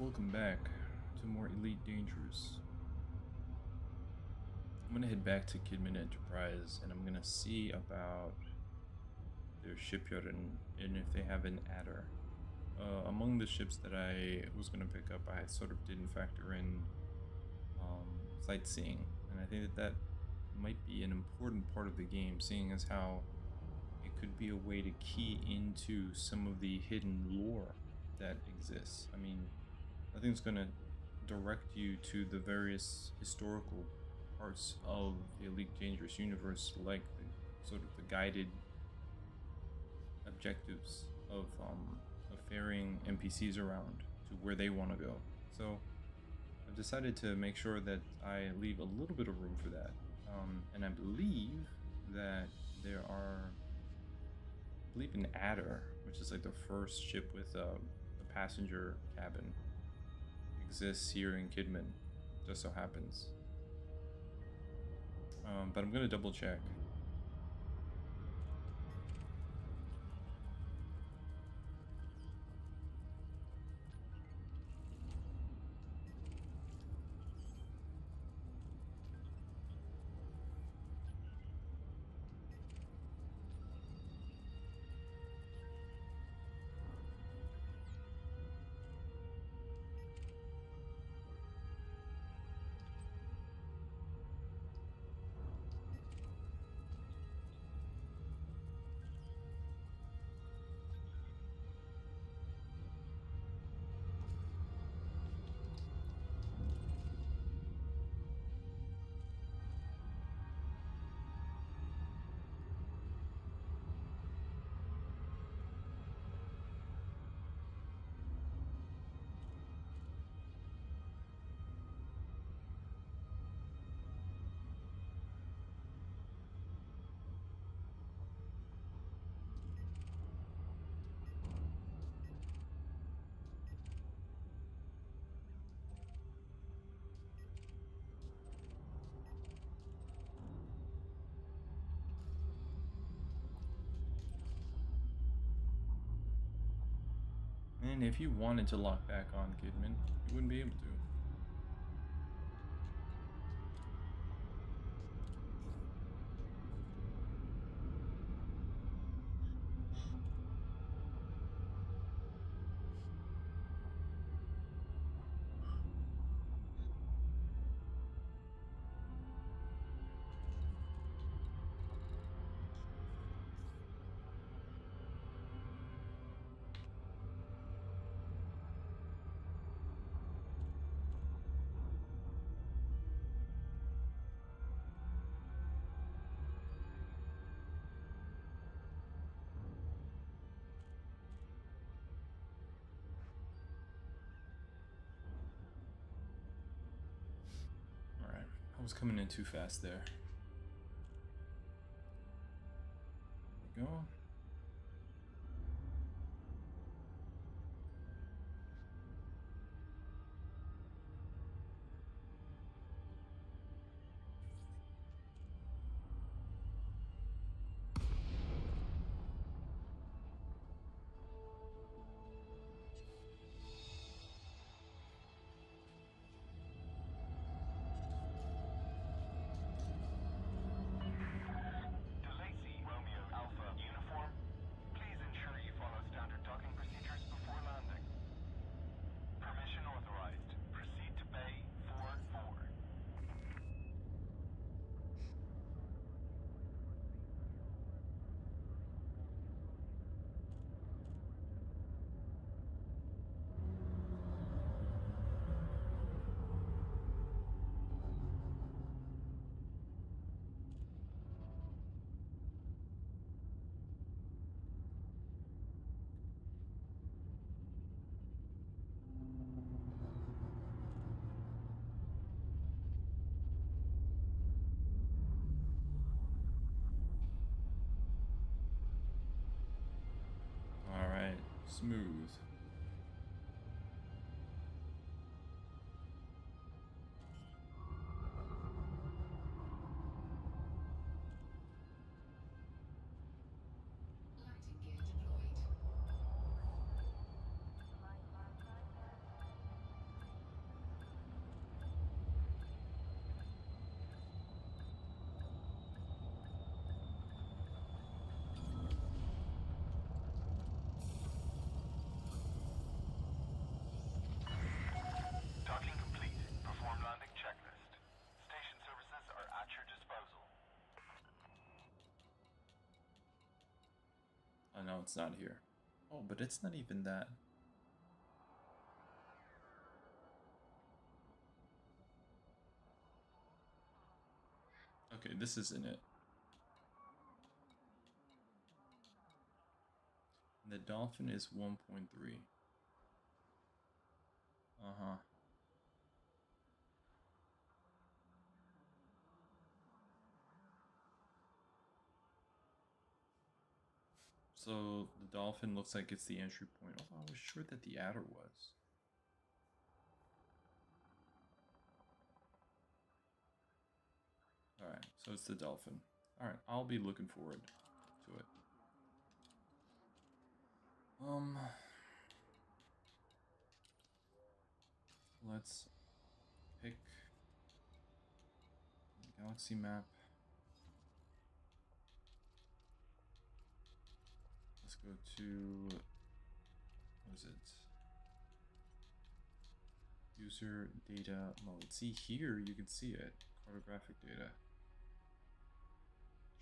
welcome back to more Elite Dangerous. I'm gonna head back to Kidman Enterprise and I'm gonna see about their shipyard and if they have an adder. Among the ships that I was gonna pick up, I sort of didn't factor in sightseeing, and I think that might be an important part of the game, seeing as how it could be a way to key into some of the hidden lore that exists. I mean, nothing's going to direct you to the various historical parts of the Elite Dangerous universe, like the sort of the guided objectives of ferrying NPCs around to where they want to go. So I've decided to make sure that I leave a little bit of room for that. And I believe that there are, I believe an adder, which is like the first ship with a passenger cabin, exists here in Kidman, just so happens. But I'm gonna double check. And if you wanted to lock back on Kidman, you wouldn't be able to. Alright, I was coming in too fast there. There we go. Alright, smooth. No, it's not here. Oh, but it's not even that. Okay, this isn't it. And the dolphin is 1.3. Uh-huh. So the dolphin looks like it's the entry point. Oh, I was sure that the adder was. Alright, so it's the dolphin. Alright, I'll be looking forward to it. Let's pick the galaxy map. Let's go to, what is it? User data mode. See here, you can see it. Cartographic data.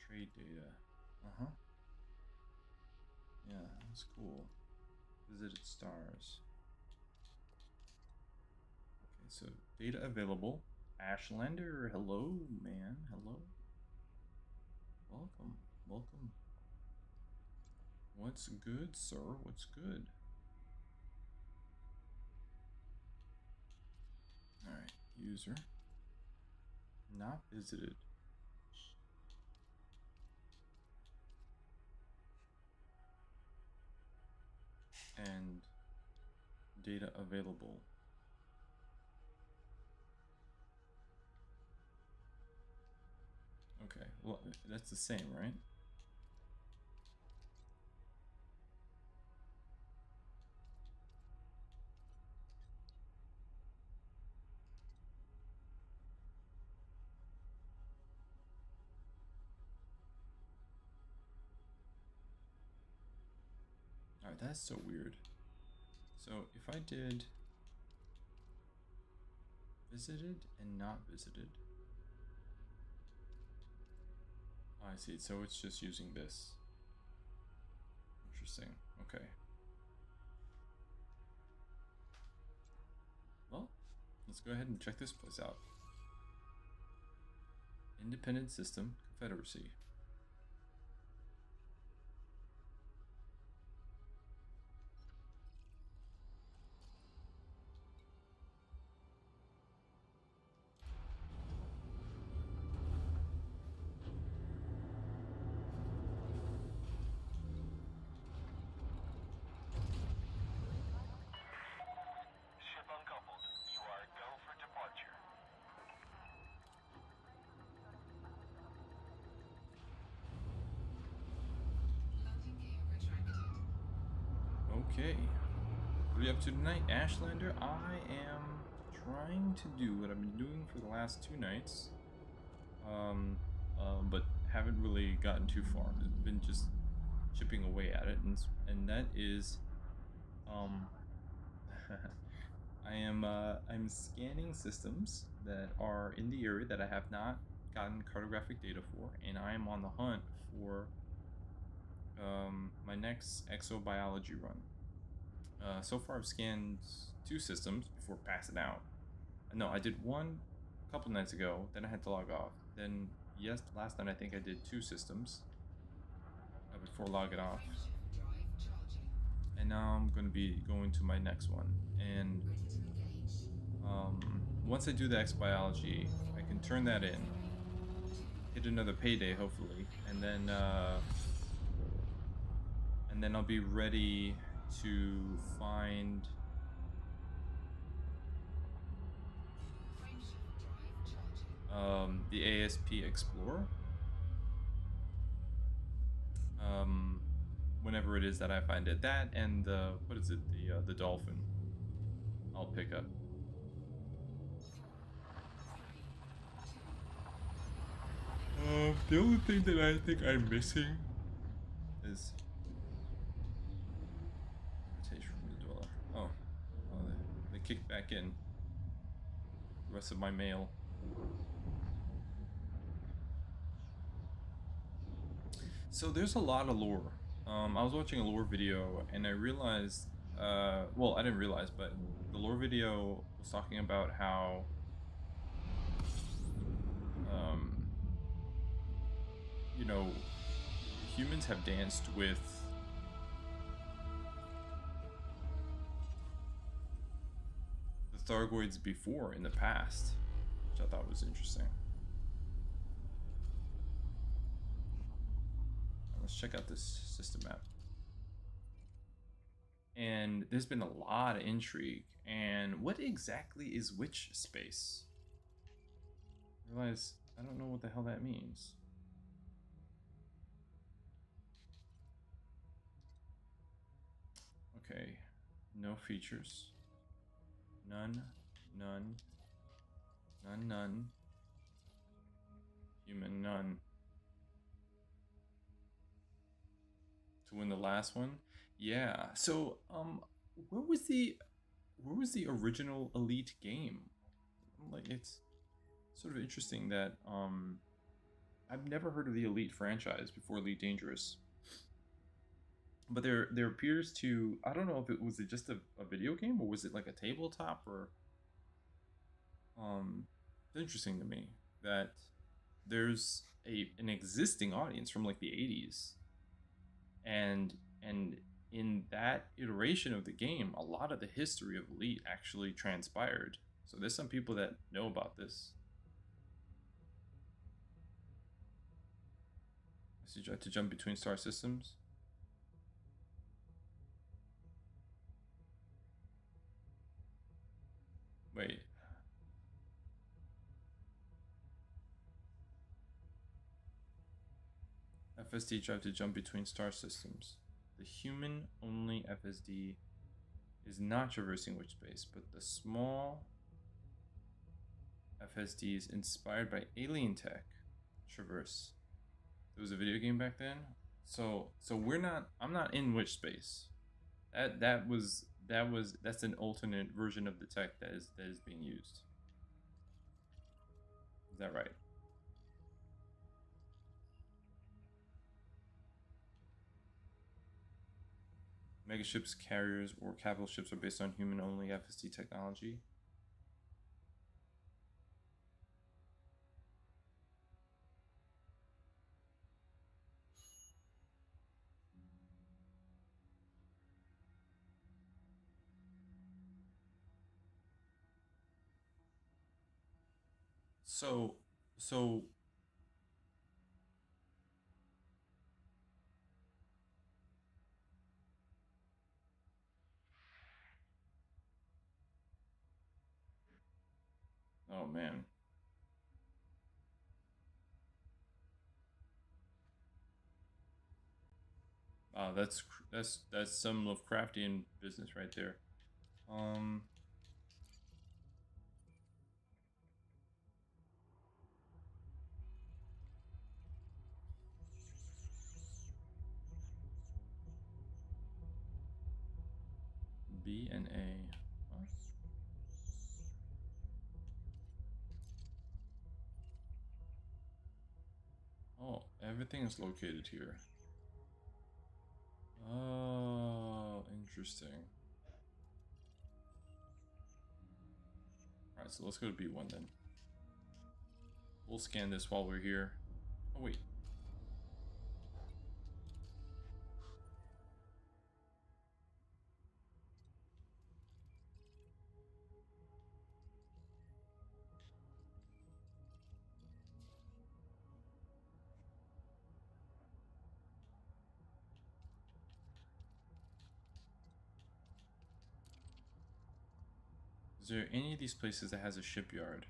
Trade data. Uh-huh. Yeah, that's cool. Visited stars. Okay, so data available. Ashlander, hello, man. Hello. Welcome. Welcome. What's good, sir? What's good? Alright, user. Not visited. And data available. Okay, well, that's the same, right? Alright, that's so weird. So if I did visited and not visited. Oh, I see. So it's just using this. Interesting. Okay. Well, let's go ahead and check this place out. Independent System Confederacy. Ship uncoupled. You are go for departure. Okay. What are you up to tonight, Ashlander? I am trying to do what I've been doing for the last 2 nights. But haven't really gotten too far. I've been just chipping away at it, and that is, I'm scanning systems that are in the area that I have not gotten cartographic data for, and I am on the hunt for my next exobiology run. So far I've scanned 2 systems before passing out. No, I did one a couple nights ago, then I had to log off. Then last night I think I did 2 systems before logging off. And now I'm going to be going to my next one. And once I do the exobiology, I can turn that in, hit another payday hopefully, and then I'll be ready to find the ASP Explorer. Whenever it is that I find it, that and the what is it, the dolphin, I'll pick up. The only thing that I think I'm missing is invitation from the dweller. Oh, they kicked back in the rest of my mail. So there's a lot of lore I was watching a lore video and I realized, well, I didn't realize, but the lore video was talking about how, um, you know, humans have danced with the Thargoids before in the past, which I thought was interesting. Let's check out this system map. And there's been a lot of intrigue. And what exactly is witch space? I realize I don't know what the hell that means. Okay, no features. None, none, none, none. Human, none. To win the last one? Yeah. So, where was the original Elite game? Like, it's sort of interesting that I've never heard of the Elite franchise before Elite Dangerous. But there appears to, I don't know if it was just a video game or was it like a tabletop or it's interesting to me that there's an existing audience from like the 80s and in that iteration of the game, a lot of the history of Elite actually transpired. So there's some people that know about this. So you try to jump between star systems. Wait. FSD tried to jump between star systems. The human-only FSD is not traversing witch space, but the small FSDs inspired by alien tech traverse. There was a video game back then, so we're not. I'm not in witch space. That's an alternate version of the tech that is being used. Is that right? Megaships, carriers, or capital ships are based on human-only FSD technology. So, so oh man. That's some Lovecraftian business right there. B and A. What? Oh, everything is located here. Oh, interesting. All right, so let's go to B1 then. We'll scan this while we're here. Oh wait. Is there any of these places that has a shipyard?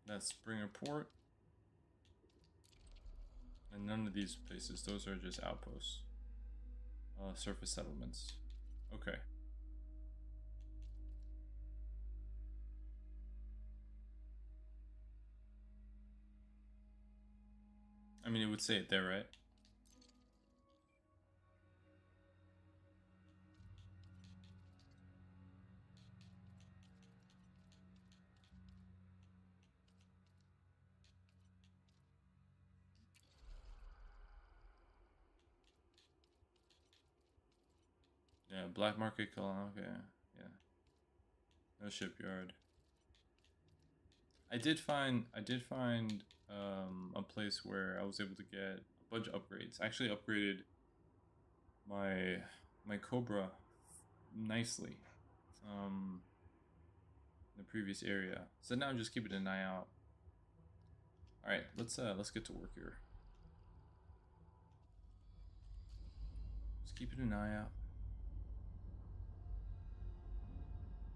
That's Springer Port. And none of these places, those are just outposts. Surface settlements. Okay. I mean, it would say it there, right? Yeah, black market, okay, yeah. No shipyard. I did find a place where I was able to get a bunch of upgrades. I actually upgraded my Cobra nicely in the previous area. So now I'm just keeping an eye out. All right, let's get to work here. Just keeping an eye out.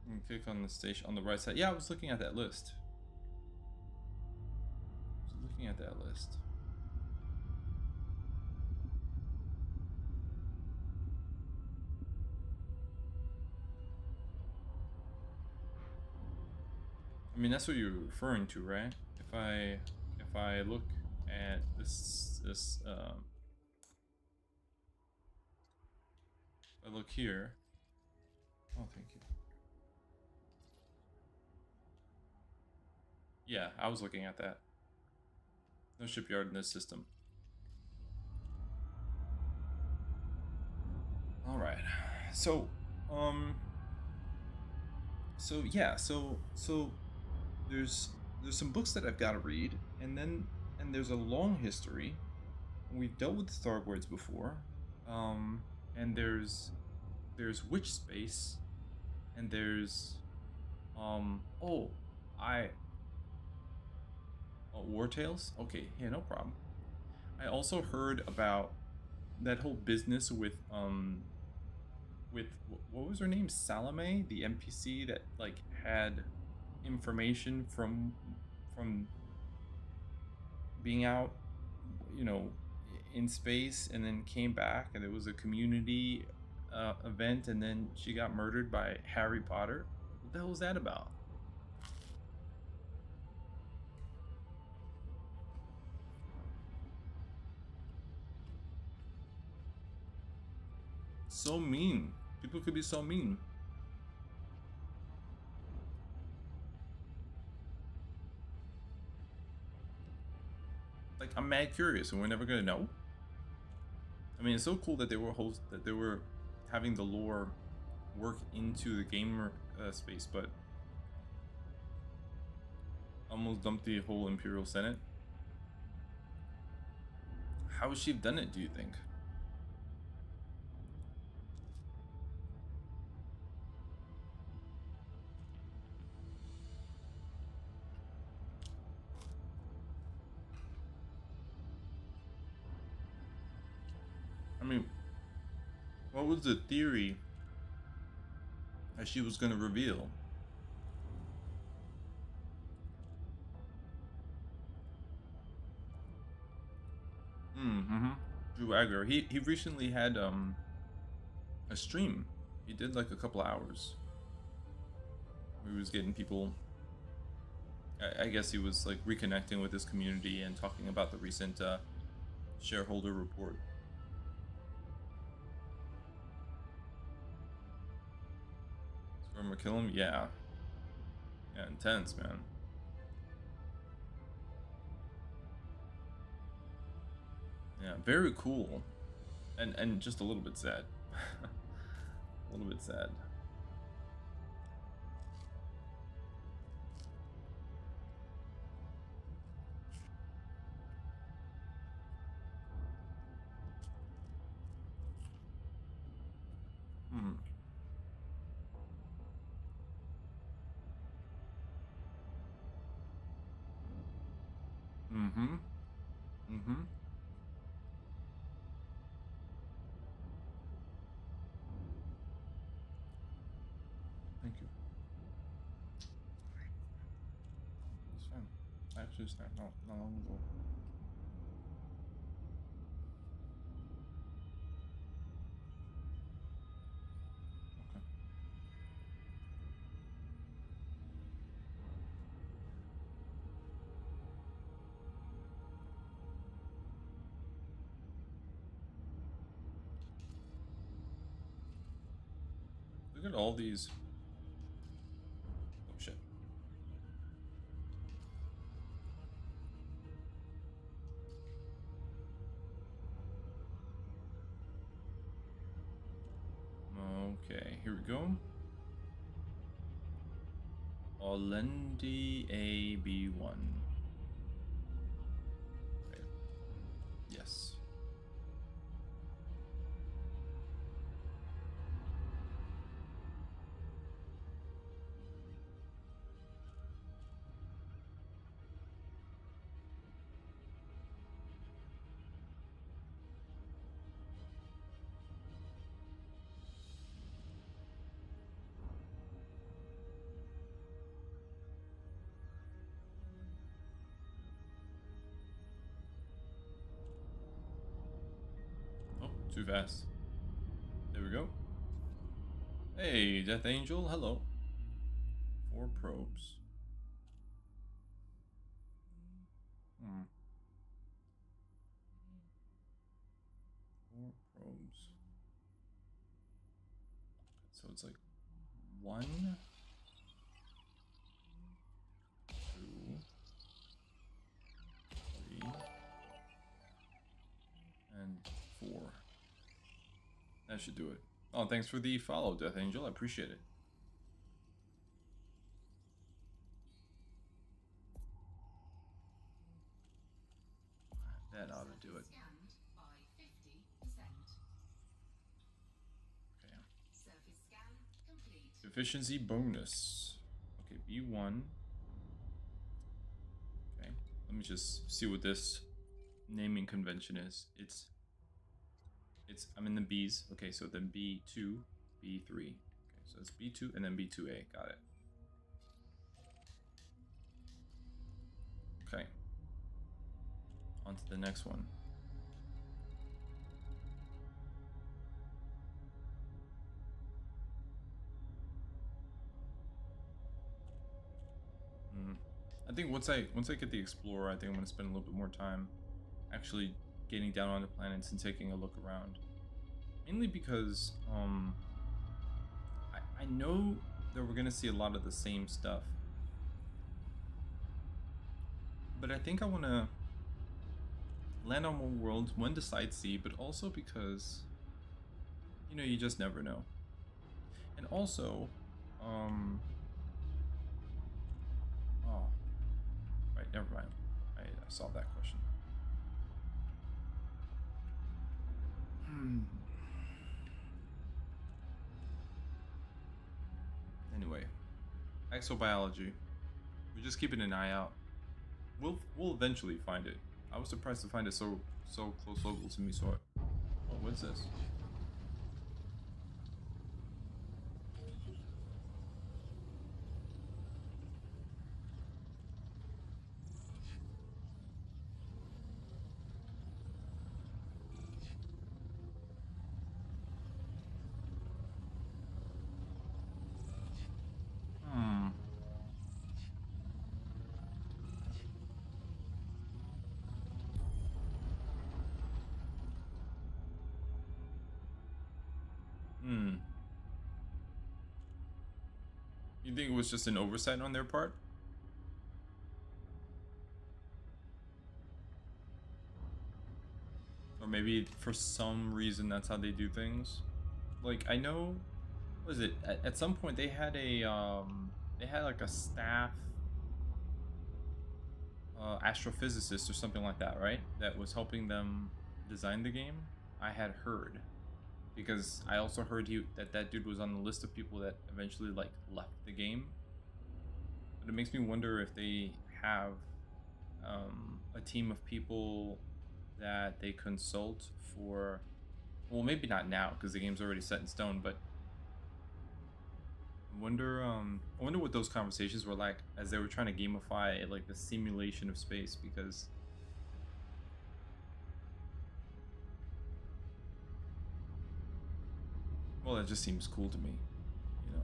And click on the station on the right side. Yeah, I was looking at that list. I mean, that's what you're referring to, right? If I look at this if I look here. Oh, thank you. Yeah, I was looking at that. No shipyard in this system. All right. So, yeah, so there's some books that I've got to read, and there's a long history. We've dealt with Thargoids before, and there's Witch Space, and there's oh, War Tales. Okay, yeah, no problem. I also heard about that whole business with what was her name, Salome, the NPC that like had information from being out, you know, in space, and then came back, and it was a community event, and then she got murdered by Harry Potter. What the hell was that about? So mean. People could be so mean. Like, I'm mad curious, and we're never gonna know. I mean, it's so cool that they were having the lore work into the gamer space, but almost dumped the whole Imperial Senate. How would she have done it, do you think? I mean, what was the theory that she was going to reveal? Mm-hmm. Drew Agger. He recently had a stream. He did like a couple hours. Where he was getting people. I guess he was like reconnecting with his community and talking about the recent shareholder report. Storm McKillum, yeah. Yeah, intense, man. Yeah, very cool. And just a little bit sad. A little bit sad. Hmm. Mm-hmm. Mm-hmm. Thank you. It's fine. I actually not long ago. Look at all these. Oh shit. Okay, here we go. Olendi AB1. Okay. Yes. Oh, too fast. There we go. Hey, Death Angel, hello. 4 probes. Hmm. 4 probes. So it's like 1, 2, 3, and 4. That should do it. Oh, thanks for the follow, Death Angel. I appreciate it. That ought to do it. Okay. Efficiency bonus. Okay, B1. Okay. Let me just see what this naming convention is. It's I'm in the B's. Okay, so then B2, B3. Okay, so it's B2 and then B2A. Got it. Okay. On to the next one. I think once I get the Explorer, I think I'm gonna spend a little bit more time actually getting down onto planets and taking a look around. Mainly because I know that we're gonna see a lot of the same stuff, but I think I want to land on more worlds, one to sightsee, but also because you just never know. And also, oh, right, never mind. I saw that question. Anyway, exobiology. We're just keeping an eye out. We'll eventually find it. I was surprised to find it so close local to me. So, oh, what's this? You think it was just an oversight on their part? Or maybe for some reason that's how they do things? Like, I know, what was it? At some point they had like a staff astrophysicist or something like that, right? That was helping them design the game. I had heard, because I also heard that dude was on the list of people that eventually like left the game. But it makes me wonder if they have a team of people that they consult for. Well, maybe not now because the game's already set in stone. But I wonder what those conversations were like as they were trying to gamify like the simulation of space, because well, that just seems cool to me, you know.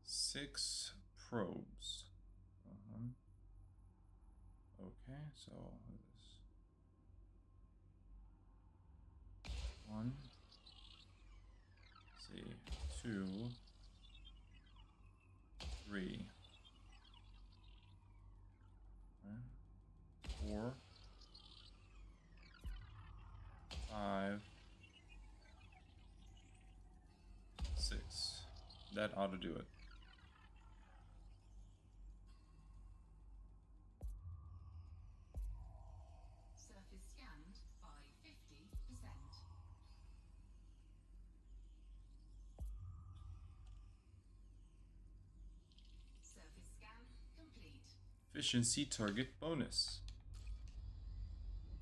6 probes. Okay. Okay, so this 1, let's see, 2, 3, 4, 5, 6. That ought to do it. Surface scanned by 50%. Surface scan complete. Efficiency target bonus.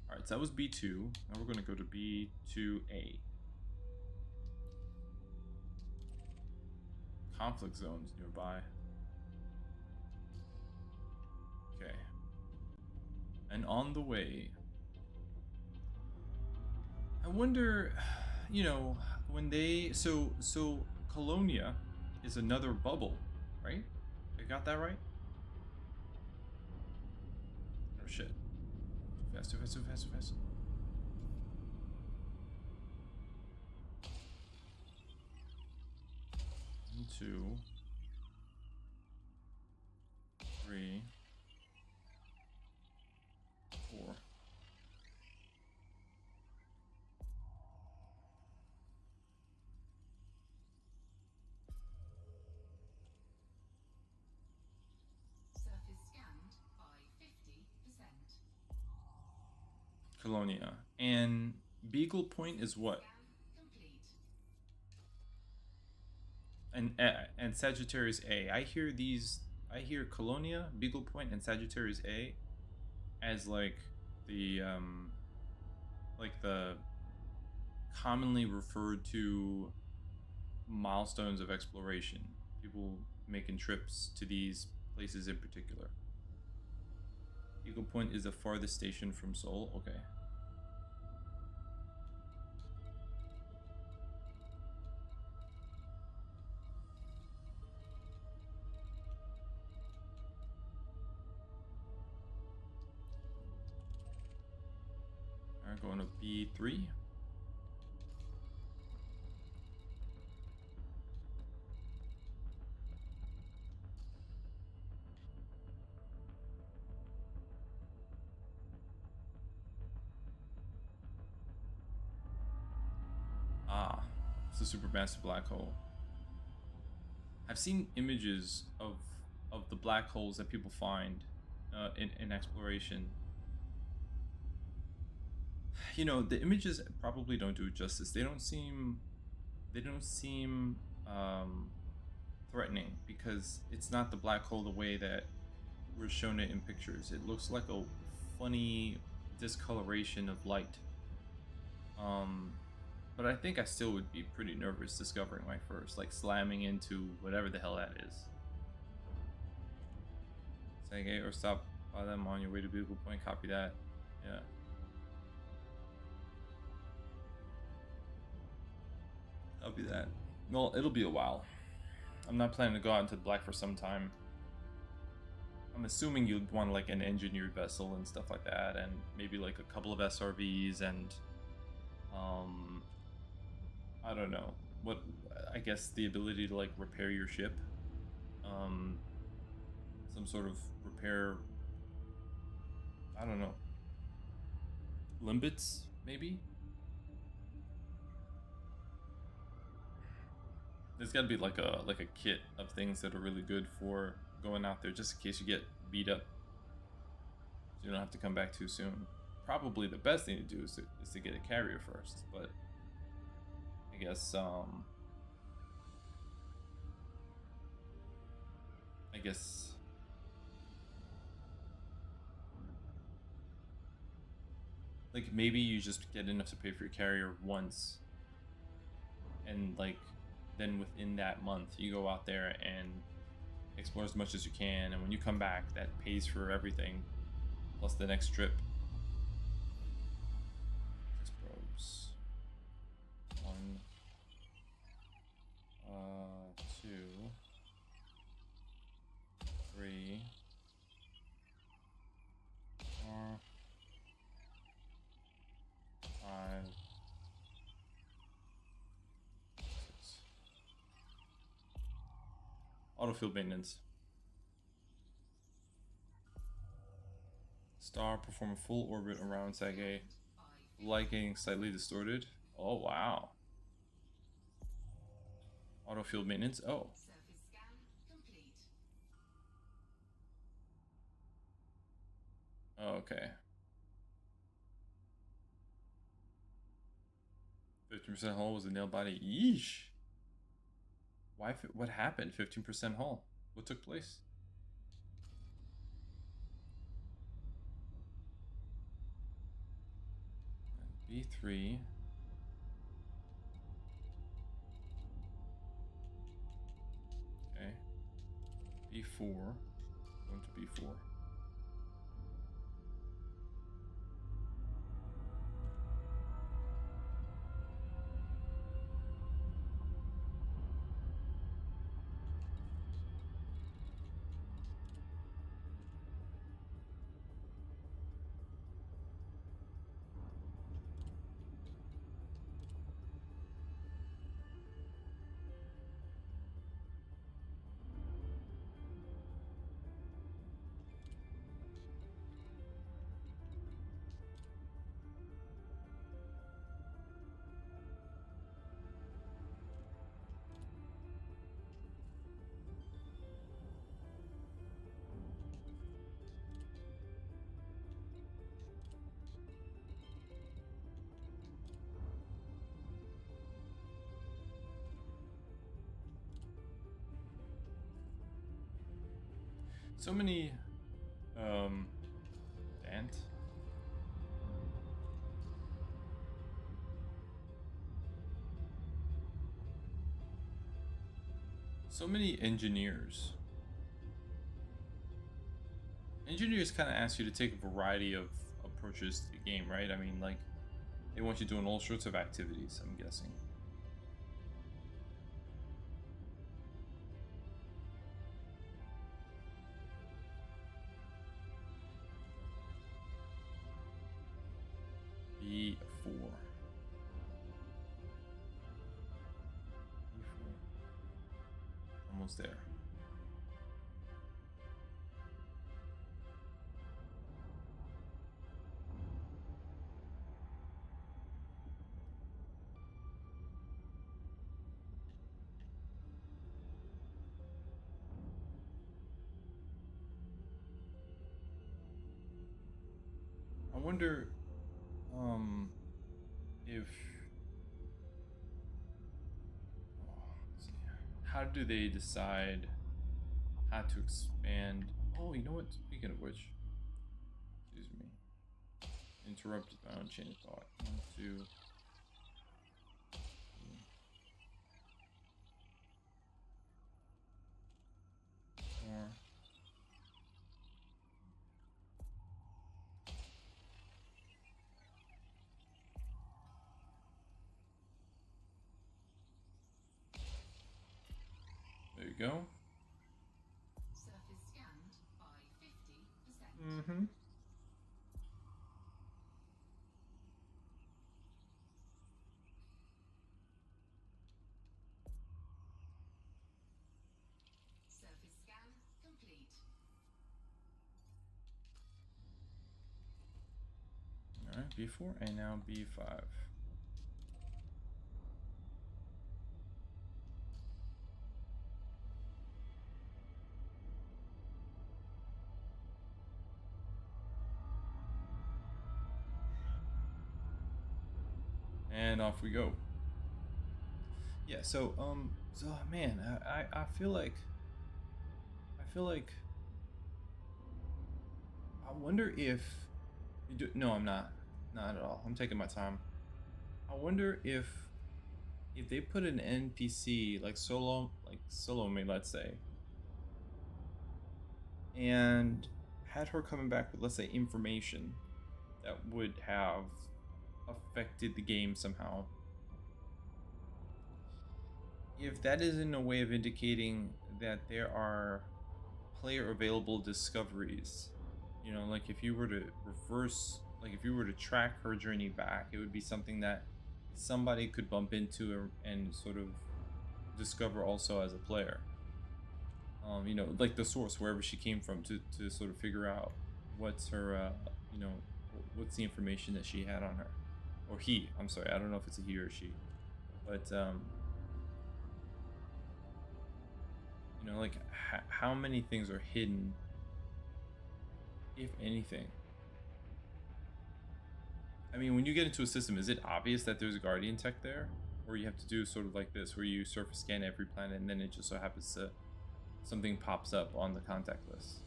Alright, so that was B2. Now we're going to go to B2A. Conflict zones nearby. Okay. And on the way. I wonder, you know, when they so Colonia is another bubble, right? I got that right? Oh shit. Too fast, too fast, too fast, too fast. One, 2, 3, 4. Surface scanned by 50%. Colonia. And Beagle Point is what? Scan complete. And Sagittarius A. I hear Colonia, Beagle Point, and Sagittarius A as like the commonly referred to milestones of exploration. People making trips to these places in particular. Eagle Point is the farthest station from Seoul. Okay. Alright, going to B3. Ah, it's a supermassive black hole. I've seen images of the black holes that people find in exploration. You know, the images probably don't do it justice. They don't seem threatening because it's not the black hole the way that we're shown it in pictures. It looks like a funny discoloration of light. But I think I still would be pretty nervous discovering my first, like slamming into whatever the hell that is. Saying hey, or stop by them on your way to Beagle Point. Copy that. Yeah. Copy that. Well, it'll be a while. I'm not planning to go out into the black for some time. I'm assuming you'd want like an engineered vessel and stuff like that, and maybe like a couple of SRVs and I don't know what. I guess the ability to like repair your ship. Some sort of repair. I don't know. Limbits, maybe. There's got to be like a kit of things that are really good for going out there, just in case you get beat up, so you don't have to come back too soon. Probably the best thing to do is to get a carrier first, but I guess like maybe you just get enough to pay for your carrier once, and like then within that month you go out there and explore as much as you can, and when you come back that pays for everything plus the next trip. 6 probes. 1, 2, 3, 4, 5, 6. Autofield maintenance. Star perform a full orbit around Sage. Light getting slightly distorted. Oh wow. Autofield maintenance. Oh. Surface scan complete. Okay. 15% hull was a nail body. Yeesh. Why? What happened? 15% hull. What took place? B3. Okay. B4. Going to B4. So many Dant. So many engineers. Engineers kind of ask you to take a variety of approaches to the game, right? I mean, like, they want you doing all sorts of activities, I'm guessing. B4. B4. Almost there. I wonder if let's see. How do they decide how to expand? Oh, you know what? Speaking of which, excuse me, interrupted my own chain of thought. 1, 2, 4. There you go. Surface scanned by 50%. Mm-hmm. Surface scan complete. Alright, B4 and now B5. And off we go. Yeah, so man, I feel like I wonder if you do. No, I'm not. Not at all. I'm taking my time. I wonder if they put an NPC like Salome, let's say, and had her coming back with, let's say, information that would have affected the game somehow. If that isn't a way of indicating that there are player available discoveries, you know, like if you were to reverse like if you were to track her journey back, it would be something that somebody could bump into and sort of discover also as a player. You know, like the source, wherever she came from, to sort of figure out what's her, you know, what's the information that she had on her, or he. I'm sorry, I don't know if it's a he or she, but you know, like how many things are hidden, if anything. I mean, when you get into a system, is it obvious that there's a guardian tech there, or you have to do sort of like this, where you surface scan every planet and then it just so happens to something pops up on the contact list?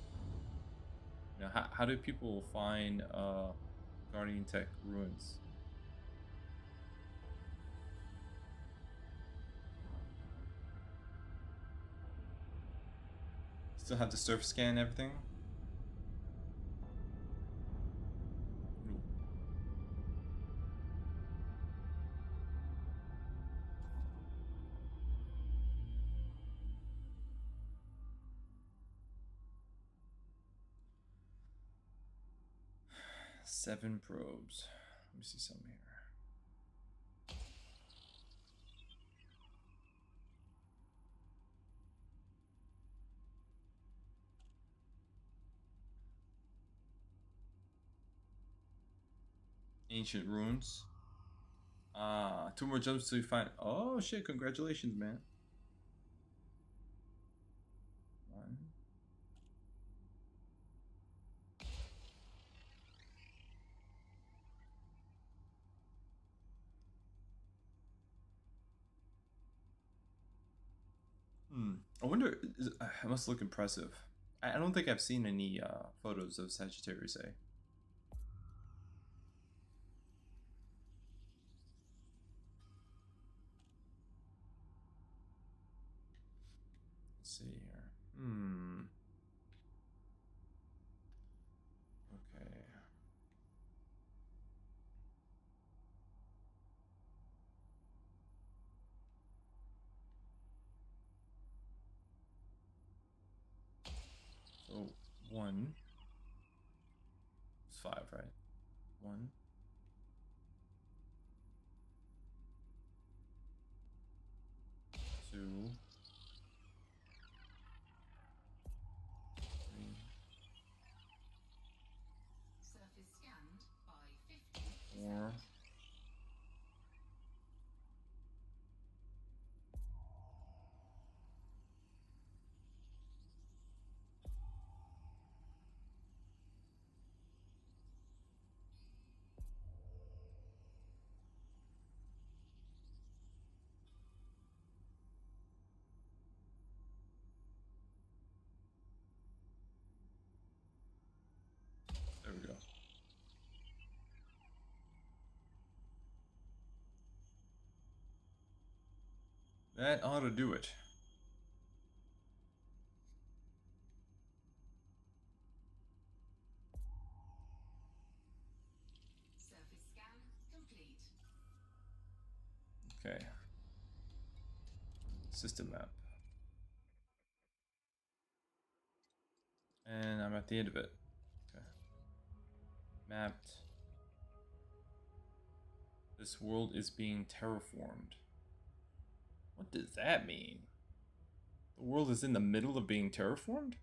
You know, how do people find guardian tech ruins? Still have to surface scan everything? Ooh. Seven probes. Let me see something here. Ancient ruins. Two more jumps to find. Oh shit! Congratulations, man. One. I wonder. It must look impressive. I don't think I've seen any photos of Sagittarius A. Let's see here. Okay. So one. It's five, right? One. Two. Three. Surface scanned by 50%. Four. There we go. That ought to do it. Surface scan complete. Okay. System map. And I'm at the end of it. Okay. Mapped. This world is being terraformed. What does that mean? The world is in the middle of being terraformed?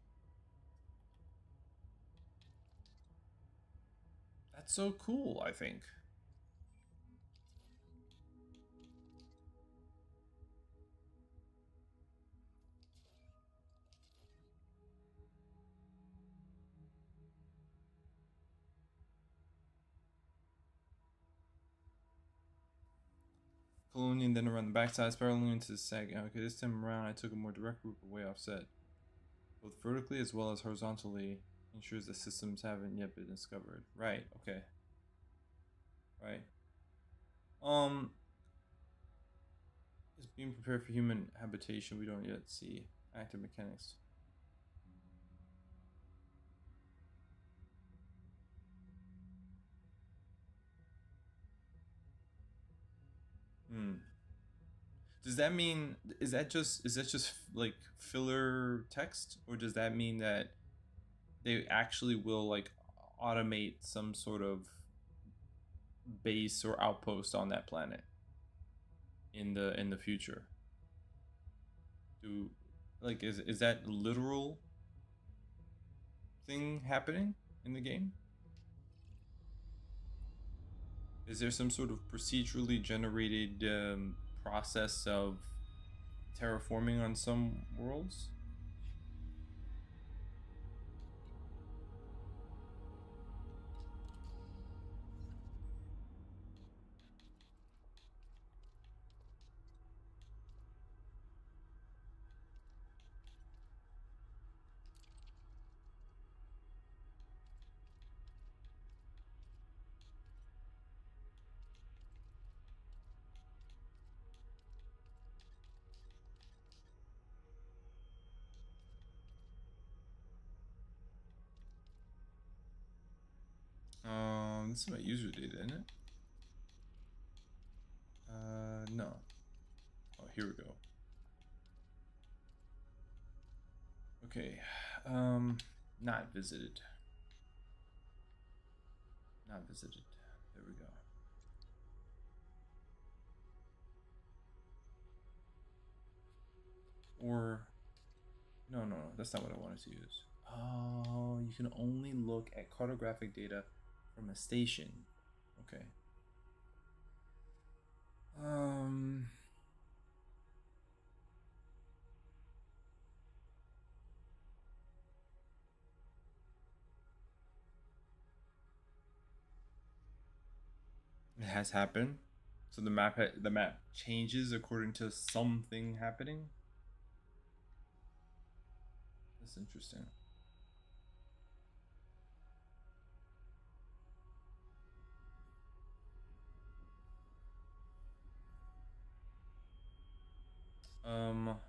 That's so cool, I think. Colonial, then around the backside, spiraling into the sag. Okay, this time around, I took a more direct route, but way offset. Both vertically as well as horizontally ensures the systems haven't yet been discovered. Right, okay. Right. Is being prepared for human habitation. We don't yet see active mechanics. Does that mean, is that just like filler text, or does that mean that they actually will like automate some sort of base or outpost on that planet in the future? Do like is that literal thing happening in the game? Is there some sort of procedurally generated process of terraforming on some worlds? This is my user data, isn't it? No. Oh, here we go. Okay. Not visited. Not visited. There we go. Or no, that's not what I wanted to use. Oh, you can only look at cartographic data from a station. Okay. It has happened. So the map changes according to something happening. That's interesting. All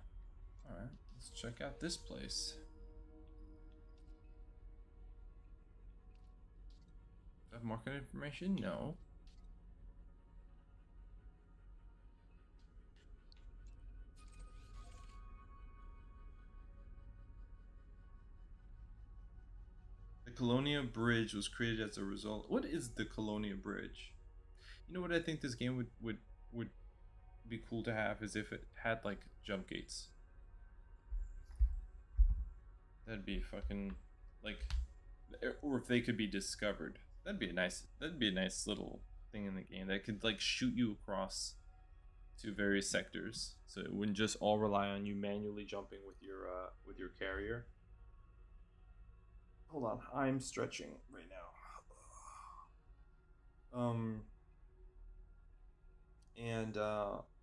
right, let's check out this place. Do I have market information? No. The Colonia Bridge was created as a result. What is the Colonia Bridge? You know what I think this game would be cool to have is if it had like jump gates. That'd be fucking like, or if they could be discovered. That'd be a nice little thing in the game that could like shoot you across to various sectors, so it wouldn't just all rely on you manually jumping with your carrier. Hold on, I'm stretching right now.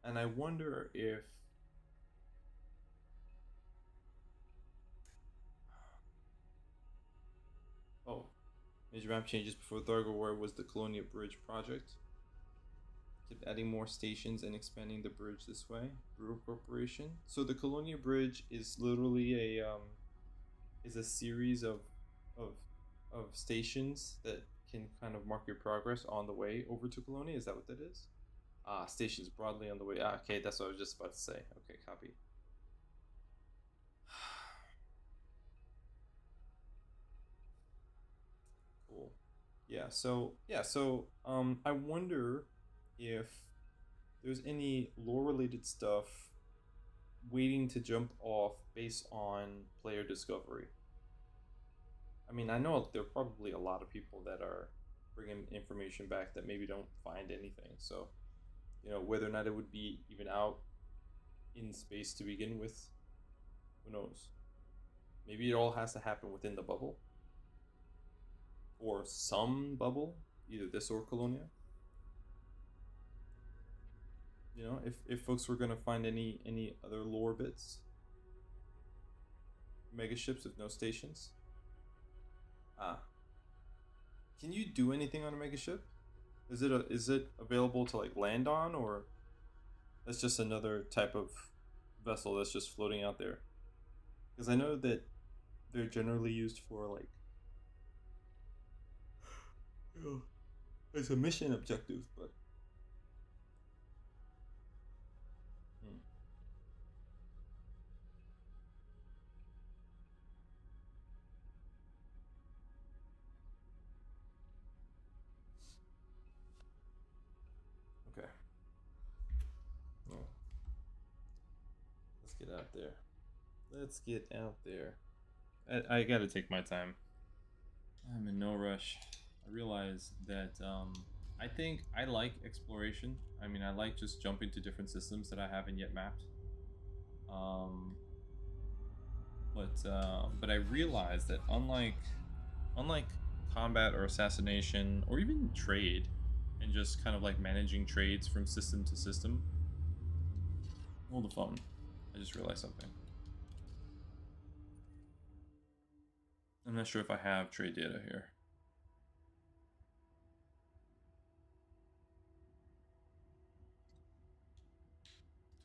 And I wonder if oh, major map changes before Thargo War was the Colonia Bridge project. Kept adding more stations and expanding the bridge this way. Brewer Corporation. So the Colonia Bridge is literally a series of of stations that can kind of mark your progress on the way over to Colonia. Is that what that is? Stations broadly on the way. Okay, that's what I was just about to say. Okay, copy. Cool. So I wonder if there's any lore related stuff waiting to jump off based on player discovery. I mean, I know there are probably a lot of people that are bringing information back that maybe don't find anything. So, whether or not it would be even out in space to begin with, who knows? Maybe it all has to happen within the bubble or some bubble, either this or Colonia. If folks were gonna find any other lore bits, mega ships with no stations. Can you do anything on a mega ship? Is it available to like land on, or that's just another type of vessel that's just floating out there? Because I know that they're generally used for like as a mission objective, but hmm. get out there. Let's get out there. I gotta take my time. I'm in no rush. I realize that I think I like exploration. I mean, I like just jumping to different systems that I haven't yet mapped. Um, but I realize that unlike combat or assassination or even trade and just kind of like managing trades from system to system. Hold the phone. I just realized something. I'm not sure if I have trade data here.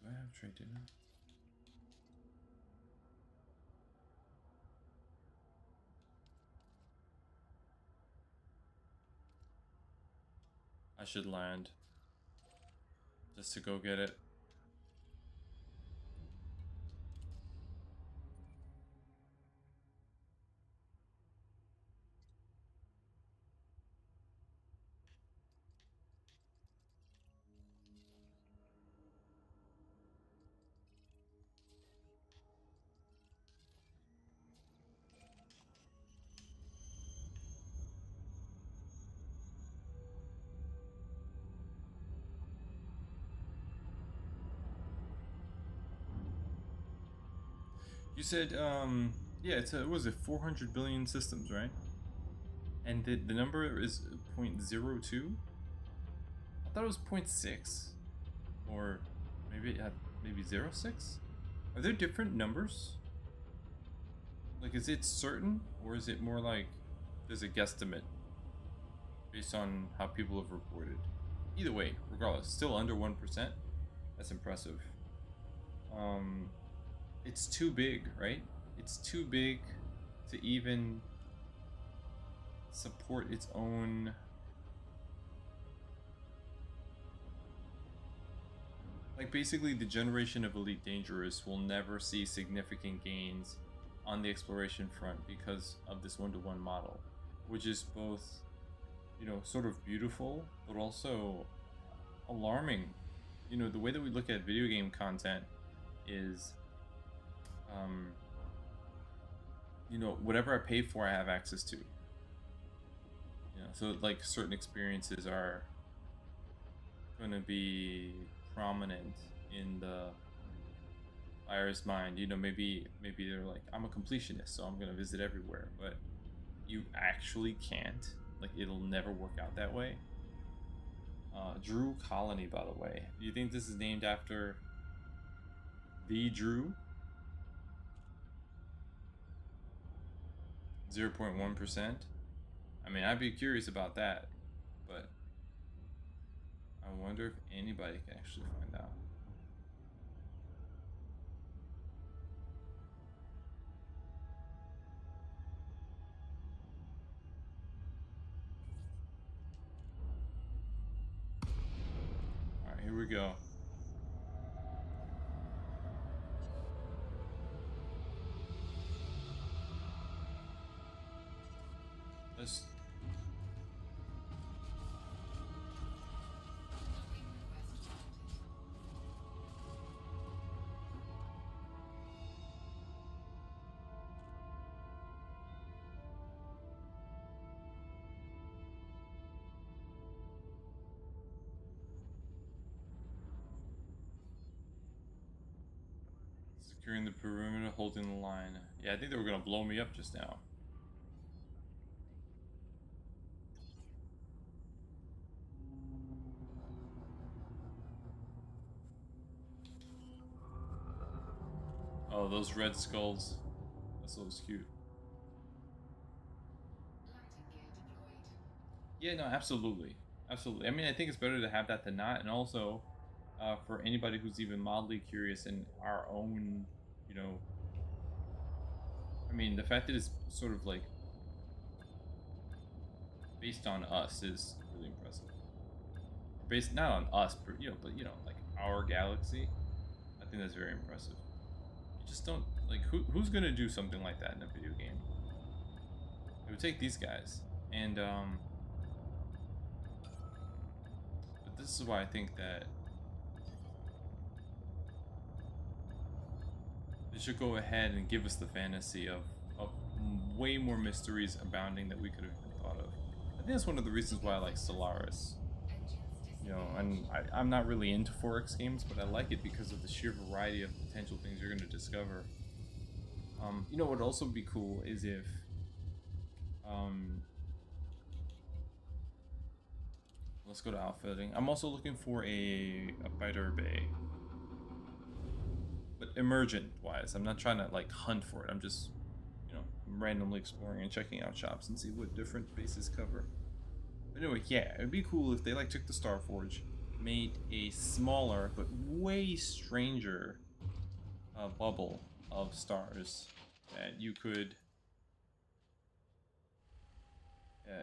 Do I have trade data? I should land just to go get it. You said, yeah, it's a, what was it, 400 billion systems, right? And the number is 0.02? I thought it was 0.6. Or maybe, maybe 0.6? Are there different numbers? Like, is it certain? Or is it more like there's a guesstimate based on how people have reported? Either way, regardless, still under 1%. That's impressive. It's too big, right? It's too big to even support its own. Like, basically, the generation of Elite Dangerous will never see significant gains on the exploration front because of this one-to-one model, which is both, you know, sort of beautiful, but also alarming. You know, the way that we look at video game content is, you know, whatever I pay for, I have access to. You know, so like certain experiences are going to be prominent in the buyer's mind. You know, maybe they're like, I'm a completionist, so I'm going to visit everywhere, but you actually can't. Like, it'll never work out that way. Drew Colony, by the way. Do you think this is named after the Drew? 0.1%. I mean, I'd be curious about that, but I wonder if anybody can actually find out. All right, here we go. Let's. Securing the perimeter, holding the line. Yeah, I think they were gonna blow me up just now. Oh, those red skulls. That's so cute. Landing gear deployed. Yeah, no, absolutely. Absolutely. I mean, I think it's better to have that than not. And also, for anybody who's even mildly curious in our own, you know, I mean, the fact that it's sort of like based on us is really impressive. Based not on us, but you know, like our galaxy. I think that's very impressive. You just don't like who's gonna do something like that in a video game? It would take these guys, and but this is why I think that It should go ahead and give us the fantasy of way more mysteries abounding that we could have even thought of. I think that's one of the reasons why I like Stellaris. You know, and I'm not really into 4X games, but I like it because of the sheer variety of potential things you're going to discover. You know what would also be cool is if let's go to outfitting. I'm also looking for a fighter bay, but emergent wise. I'm not trying to like hunt for it. I'm just, you know, randomly exploring and checking out shops and see what different bases cover. But anyway, yeah, it'd be cool if they like took the Starforge, made a smaller but way stranger bubble of stars that you could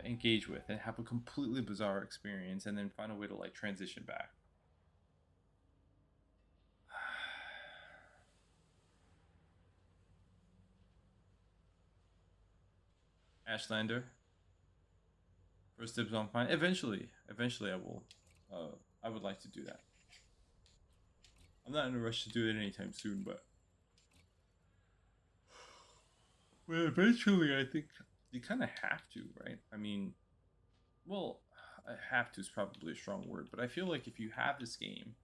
engage with and have a completely bizarre experience, and then find a way to like transition back. Ashlander, first dibs on fine. Eventually I will. I would like to do that. I'm not in a rush to do it anytime soon, but eventually I think you kind of have to, right? I mean, well, have to is probably a strong word, but I feel like if you have this game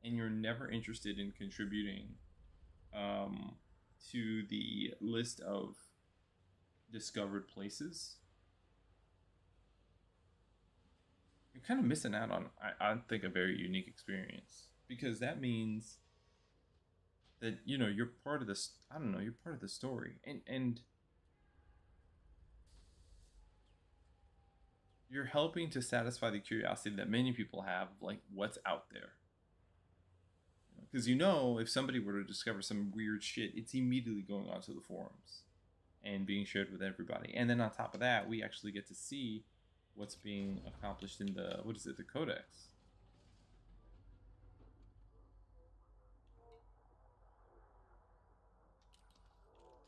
and you're never interested in contributing to the list of discovered places, you're kind of missing out on, I think, a very unique experience, because that means that, you know, you're part of this, I don't know, you're part of the story, and you're helping to satisfy the curiosity that many people have, like what's out there. Because, you know, if somebody were to discover some weird shit, it's immediately going onto the forums and being shared with everybody. And then on top of that, we actually get to see what's being accomplished in the, what is it, the Codex.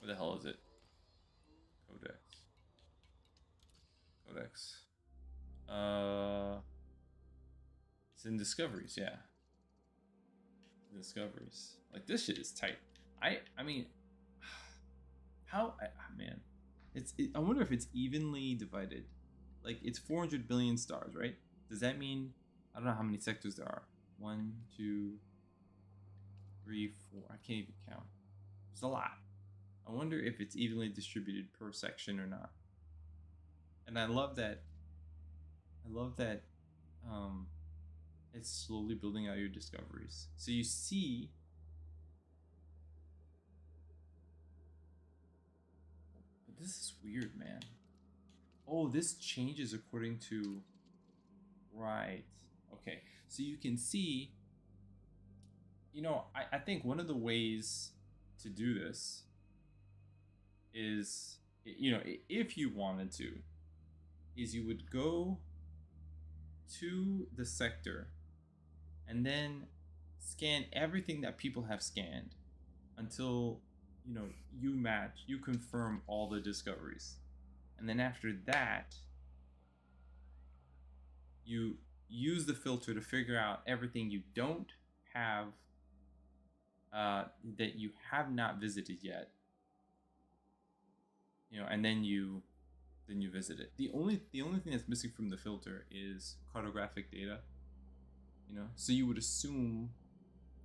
What the hell is it? Codex. Codex. It's in Discoveries, yeah. Discoveries. Like, this shit is tight. I mean, man, I wonder if it's evenly divided. Like, it's 400 billion stars, right? Does that mean, I don't know how many sectors there are. 1, 2, 3, 4. I can't even count. It's a lot. I wonder if it's evenly distributed per section or not. And I love that. It's slowly building out your discoveries. So you see, but this is weird, man. Oh, this changes according to, right. Okay, so you can see, you know, I think one of the ways to do this is, you know, if you wanted to, is you would go to the sector and then scan everything that people have scanned until, you know, you confirm all the discoveries. And then after that, you use the filter to figure out everything you don't have, that you have not visited yet. You know, and then you visit it. The only thing that's missing from the filter is cartographic data. You know, so you would assume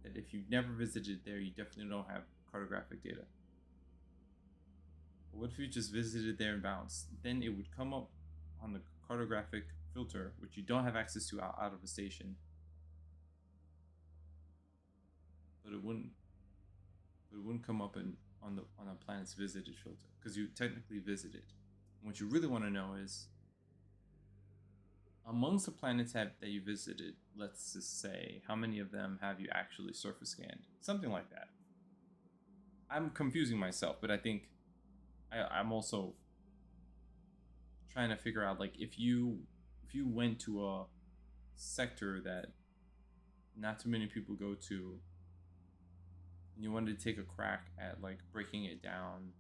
that if you've never visited there, you definitely don't have cartographic data. But what if you just visited there and bounced? Then it would come up on the cartographic filter, which you don't have access to out of a station. But it wouldn't come up on a planet's visited filter, because you technically visited. And what you really want to know is, amongst the planets that you visited, let's just say, how many of them have you actually surface scanned? Something like that. I'm confusing myself, but I think I'm also trying to figure out, like, if you went to a sector that not too many people go to, and you wanted to take a crack at like breaking it down,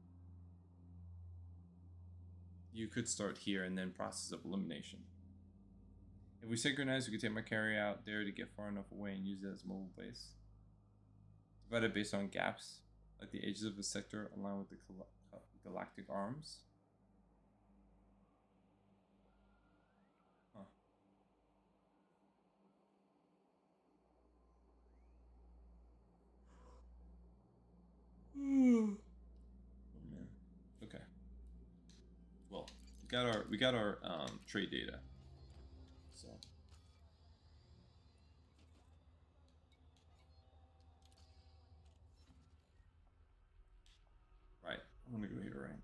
you could start here and then process of elimination. If we synchronize, we could take my carry out there to get far enough away and use it as a mobile base. Divided based on gaps. Like the edges of the sector align with the galactic arms. Huh. Oh man. Okay. Well, we got our trade data. So right, I'm gonna go here, right?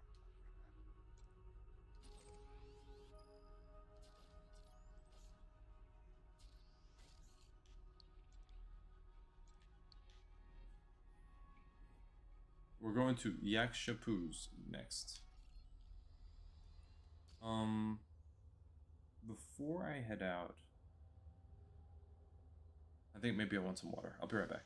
We're going to Yakshapuz next. Before I head out, I think maybe I want some water. I'll be right back.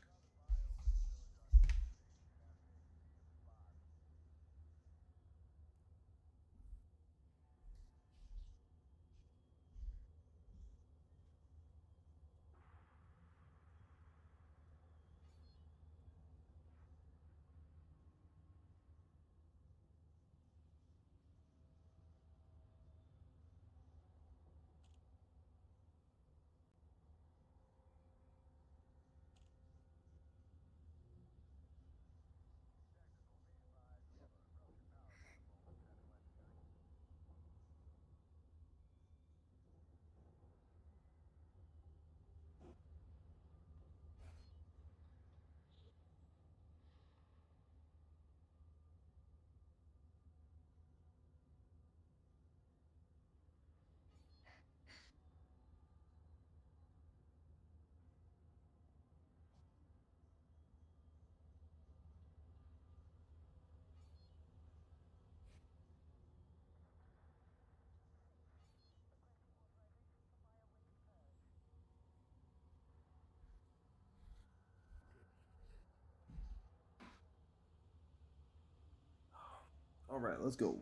All right, let's go.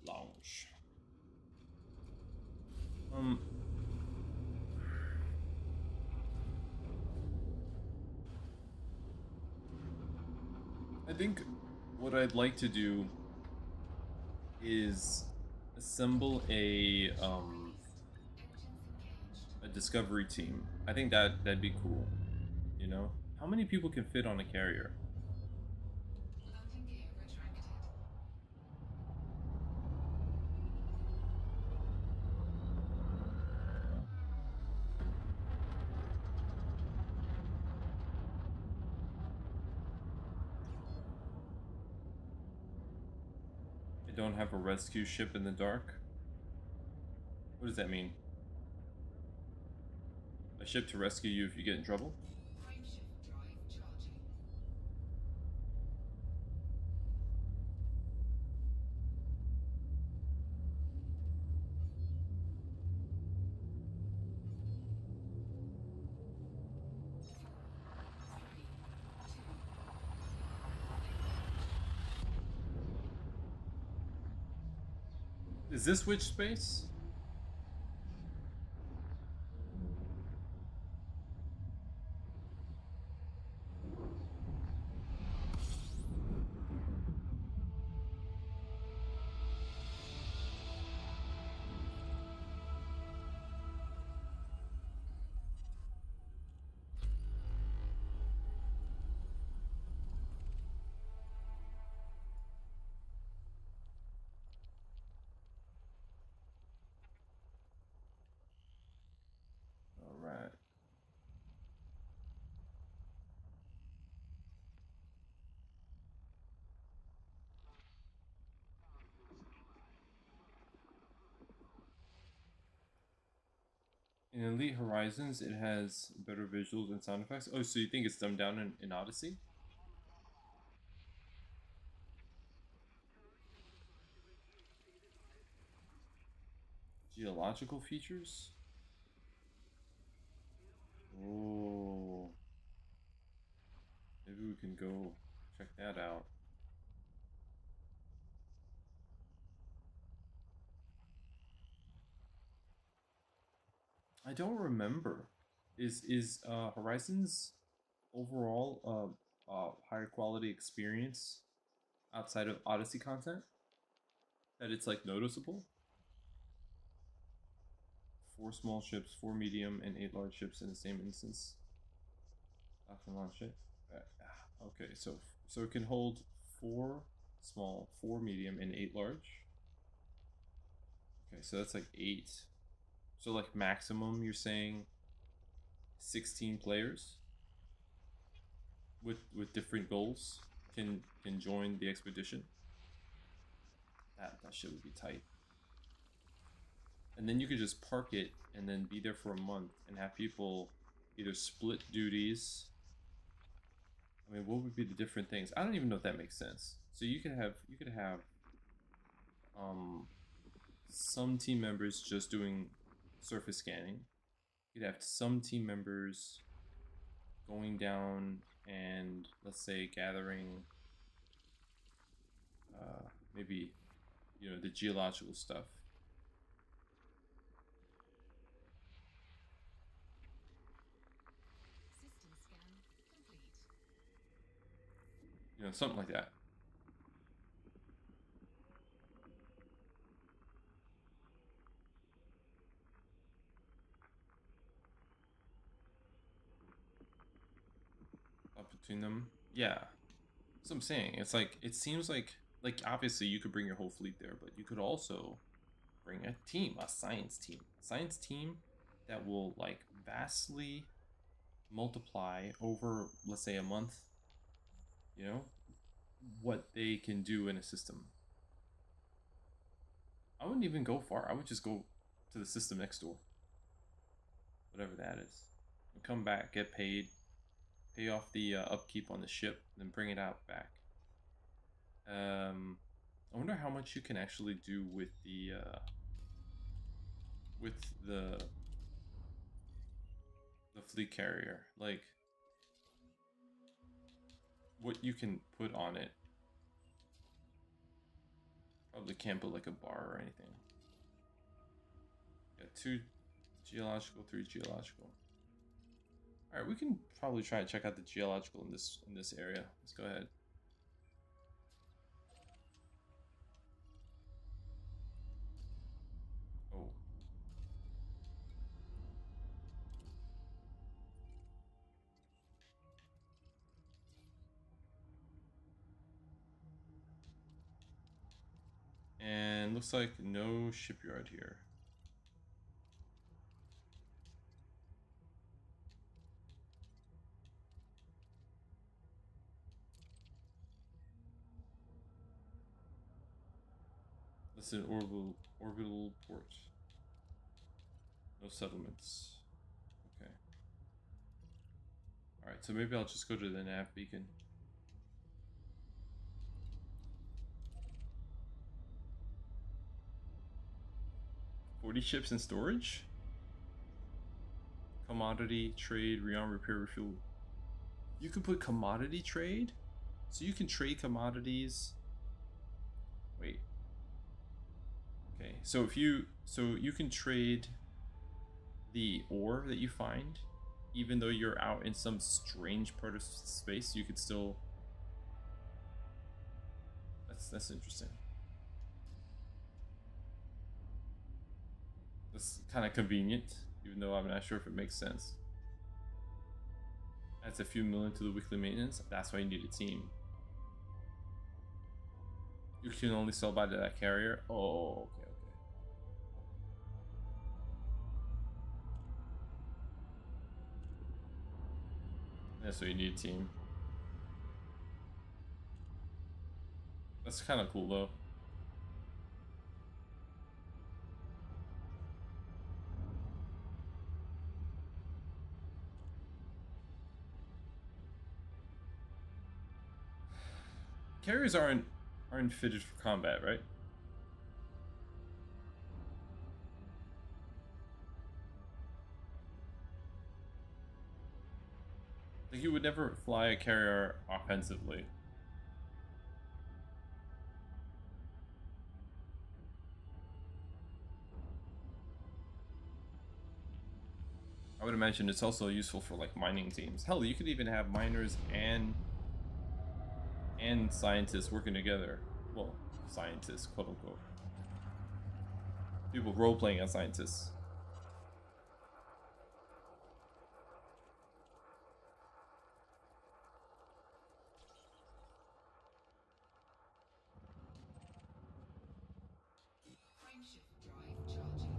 Lounge. I think what I'd like to do is assemble a discovery team. I think that'd be cool. You know, how many people can fit on a carrier? Landing gear retracted. I don't have a rescue ship in the dark. What does that mean? A ship to rescue you if you get in trouble? Frameshift drive charging. Is this which space? All right. In Elite Horizons, it has better visuals and sound effects. Oh, so you think it's dumbed down in Odyssey? Geological features? Oh. Maybe we can go check that out. I don't remember. Is Horizons overall higher quality experience outside of Odyssey content, that it's like noticeable. 4 small ships, 4 medium, and 8 large ships in the same instance. Dock and launch it. Okay, so it can hold 4 small, 4 medium, and 8 large. Okay, so that's like 8. So like maximum, you're saying 16 players with different goals can join the expedition. That shit would be tight. And then you could just park it and then be there for a month and have people either split duties. I mean, what would be the different things? I don't even know if that makes sense. So you could have some team members just doing surface scanning. You'd have some team members going down and, let's say, gathering maybe, you know, the geological stuff. System scan complete. You know, something like that. Up between them. Yeah. That's what I'm saying. It's like, it seems like obviously you could bring your whole fleet there, but you could also bring a team, a science team that will like vastly multiply over, let's say, a month, you know, what they can do in a system. I wouldn't even go far. I would just go to the system next door, whatever that is, and come back, get paid, pay off the upkeep on the ship, then bring it out back. I wonder how much you can actually do with with the the fleet carrier, like what you can put on it. Probably can't put like a bar or anything. Yeah, 2 geological, 3 geological. All right, we can probably try to check out the geological in this area. Let's go ahead. Oh. And looks like no shipyard here. That's an orbital port. No settlements. Okay. All right, so maybe I'll just go to the nav beacon. "40 ships in storage? Commodity, trade, rearm, repair, refuel." You can put commodity trade? So you can trade commodities. Wait. Okay, so you can trade the ore that you find, even though you're out in some strange part of space, you could still. That's interesting. That's kind of convenient, even though I'm not sure if it makes sense. Adds a few million to the weekly maintenance. That's why you need a team. You can only sell by that carrier. Oh, okay. Yeah, so you need a team. That's kind of cool though. Carriers aren't fitted for combat, right? Like you would never fly a carrier offensively. I would imagine it's also useful for like mining teams. Hell, you could even have miners and scientists working together. Well, scientists, quote unquote. People role playing as scientists. Frameshift drive charging.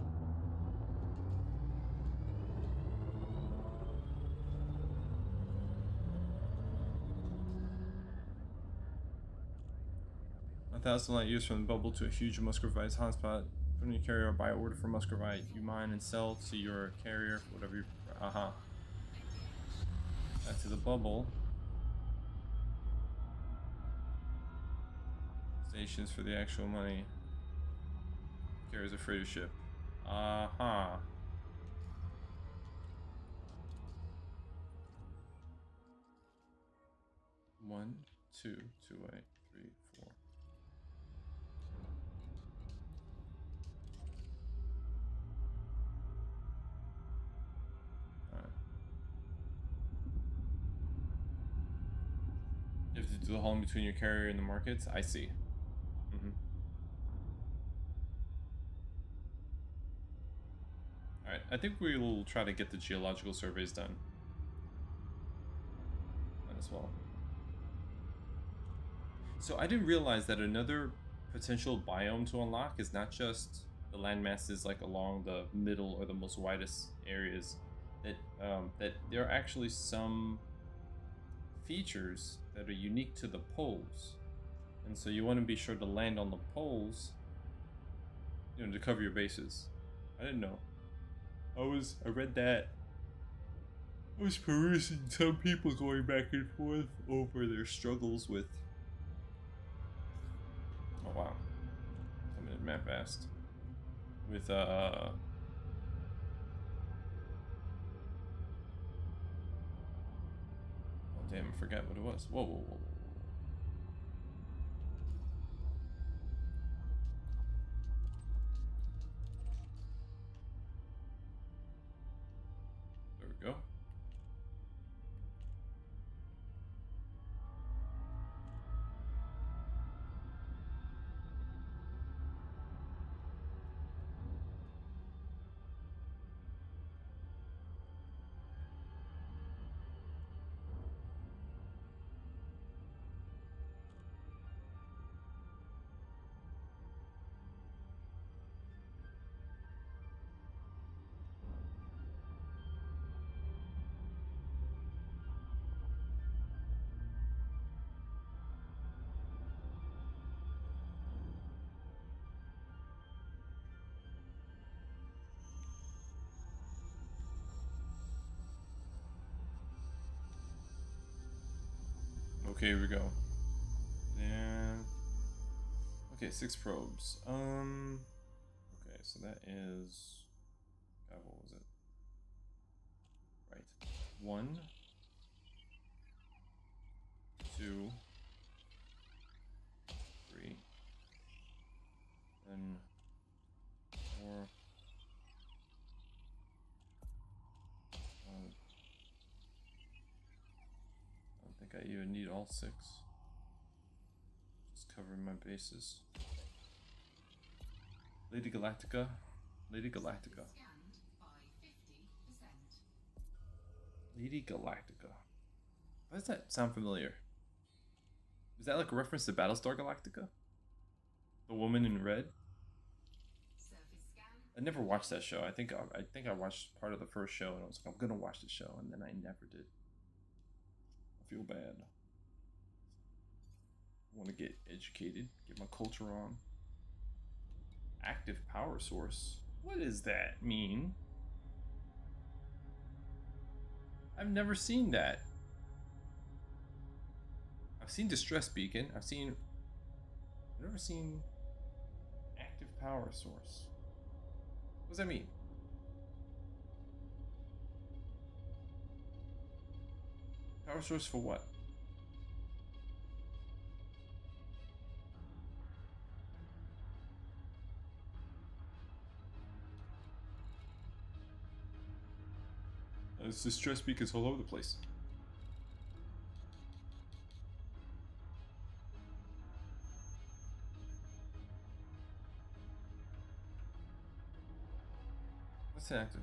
A 1,000 light years from the bubble to a huge muscovite hotspot. Put in your carrier by order for muscovite. You mine and sell to your carrier, whatever you. Back to the bubble. Stations for the actual money. Carries a freighter ship. One, two, 2A, 3, 4. Alright. You have to do the hauling between your carrier and the markets? I see. Alright, I think we will try to get the geological surveys done. Might as well. So I didn't realize that another potential biome to unlock is not just the land masses like along the middle or the most widest areas. That there are actually some features that are unique to the poles, and so you want to be sure to land on the poles, you know, to cover your bases. I didn't know. I read that. I was perusing some people going back and forth over their struggles with. Oh wow, coming in map fast. With oh damn, I forgot what it was. Whoa, whoa, whoa, whoa. There we go. Okay, here we go. And okay, 6 probes. Okay, so that is. God, what was it? Right. 1, 2, 3, then 4. I don't think I even need all 6. Just covering my bases. Lady Galactica. Lady Galactica. Scanned by 50%. Lady Galactica. Why does that sound familiar? Is that like a reference to Battlestar Galactica? The woman in red? Surface scan. I never watched that show. I think I watched part of the first show and I was like, I'm gonna watch the show, and then I never did. I feel bad. I want to get educated, get my culture on. Active power source. What does that mean? I've never seen that. I've seen distress beacon. I've never seen active power source. What does that mean? Power source for what? It's the stress peak is all over the place. What's active?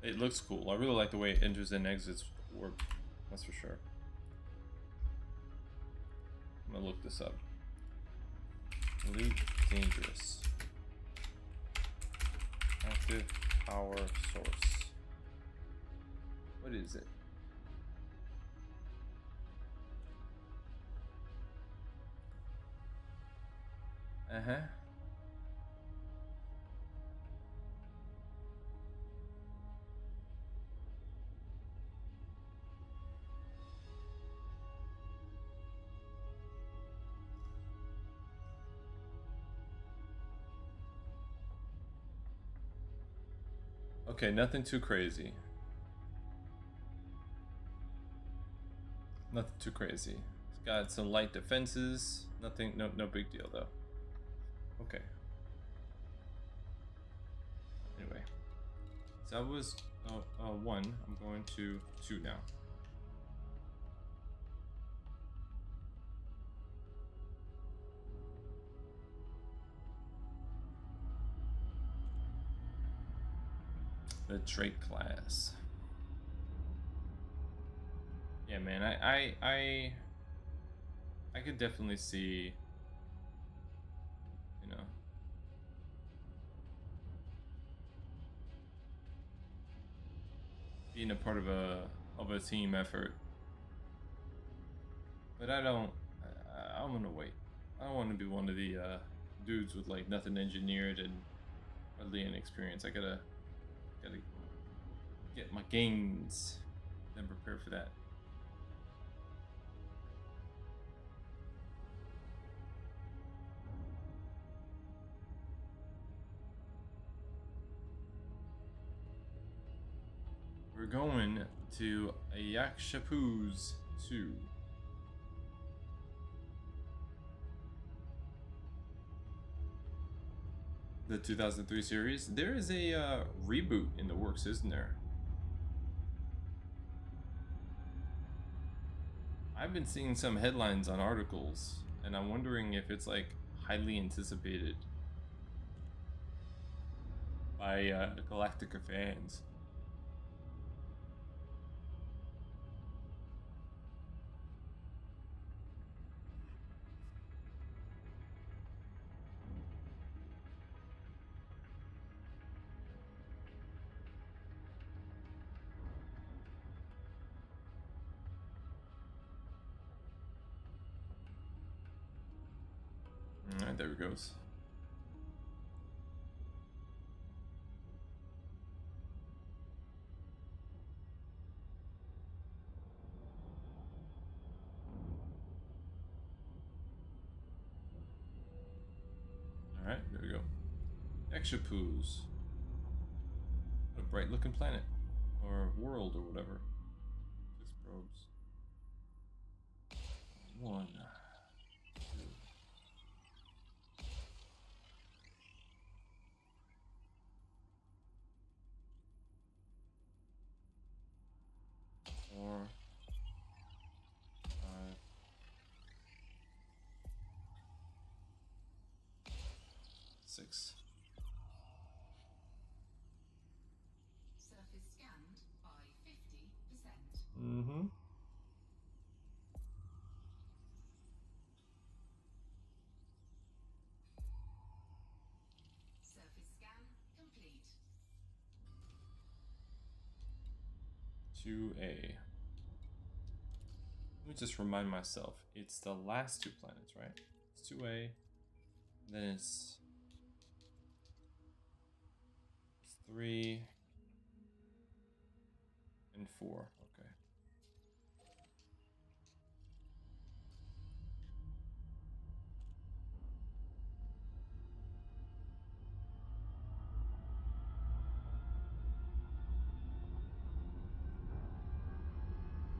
It looks cool. I really like the way it enters and exits work. That's for sure. I'm gonna look this up. Loot dangerous. Active power source. What is it? Uh-huh. Okay, nothing too crazy. Nothing too crazy. It's got some light defenses. Nothing, no big deal though. Okay. Anyway, so that was 1. I'm going to 2 now. The trait class. Yeah, man, I could definitely see, you know, being a part of a team effort. But I'm gonna wait. I don't want to be one of the dudes with like nothing engineered and hardly any experience. I gotta get my gains, then prepare for that. We're going to Yakshapuz 2. The 2003 series. There is a reboot in the works, isn't there? I've been seeing some headlines on articles, and I'm wondering if it's like highly anticipated by Galactica fans. Alright, there it goes. Alright, there we go. Yakshapuz. What a bright looking planet. Or world or whatever. 6 probes. 1. 2. 4. 5. 6. Surface scanned by 50%. Mm-hmm. Surface scan complete. 2A. Let me just remind myself, it's the last 2 planets, right? It's 2A, then it's 3 and 4. Okay.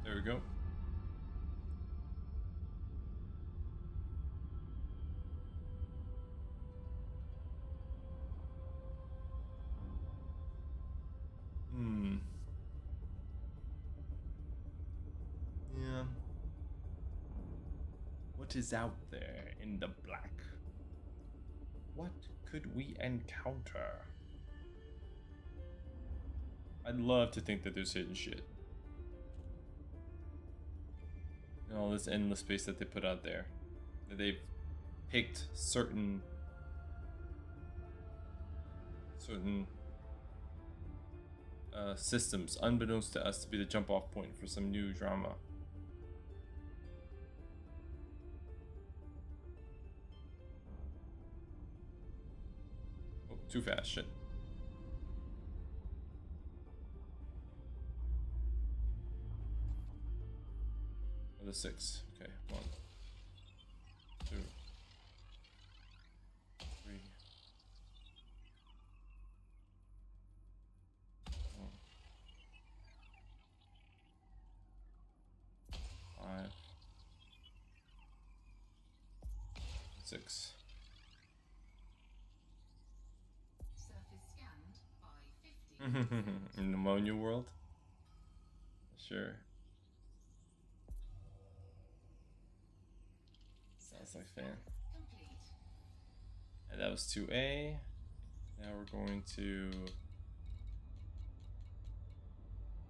There we go. What is out there in the black? What could we encounter? I'd love to think that there's hidden shit. And all this endless space that they put out there. That they've picked certain systems, unbeknownst to us, to be the jump off point for some new drama. Oh, too fast, shit. The 6. Okay, 1, 2, 3, 4, 5, 6. Surface scanned by 50. Pneumonia world? Sure. Sounds like fan. Complete. And that was 2A. Now we're going to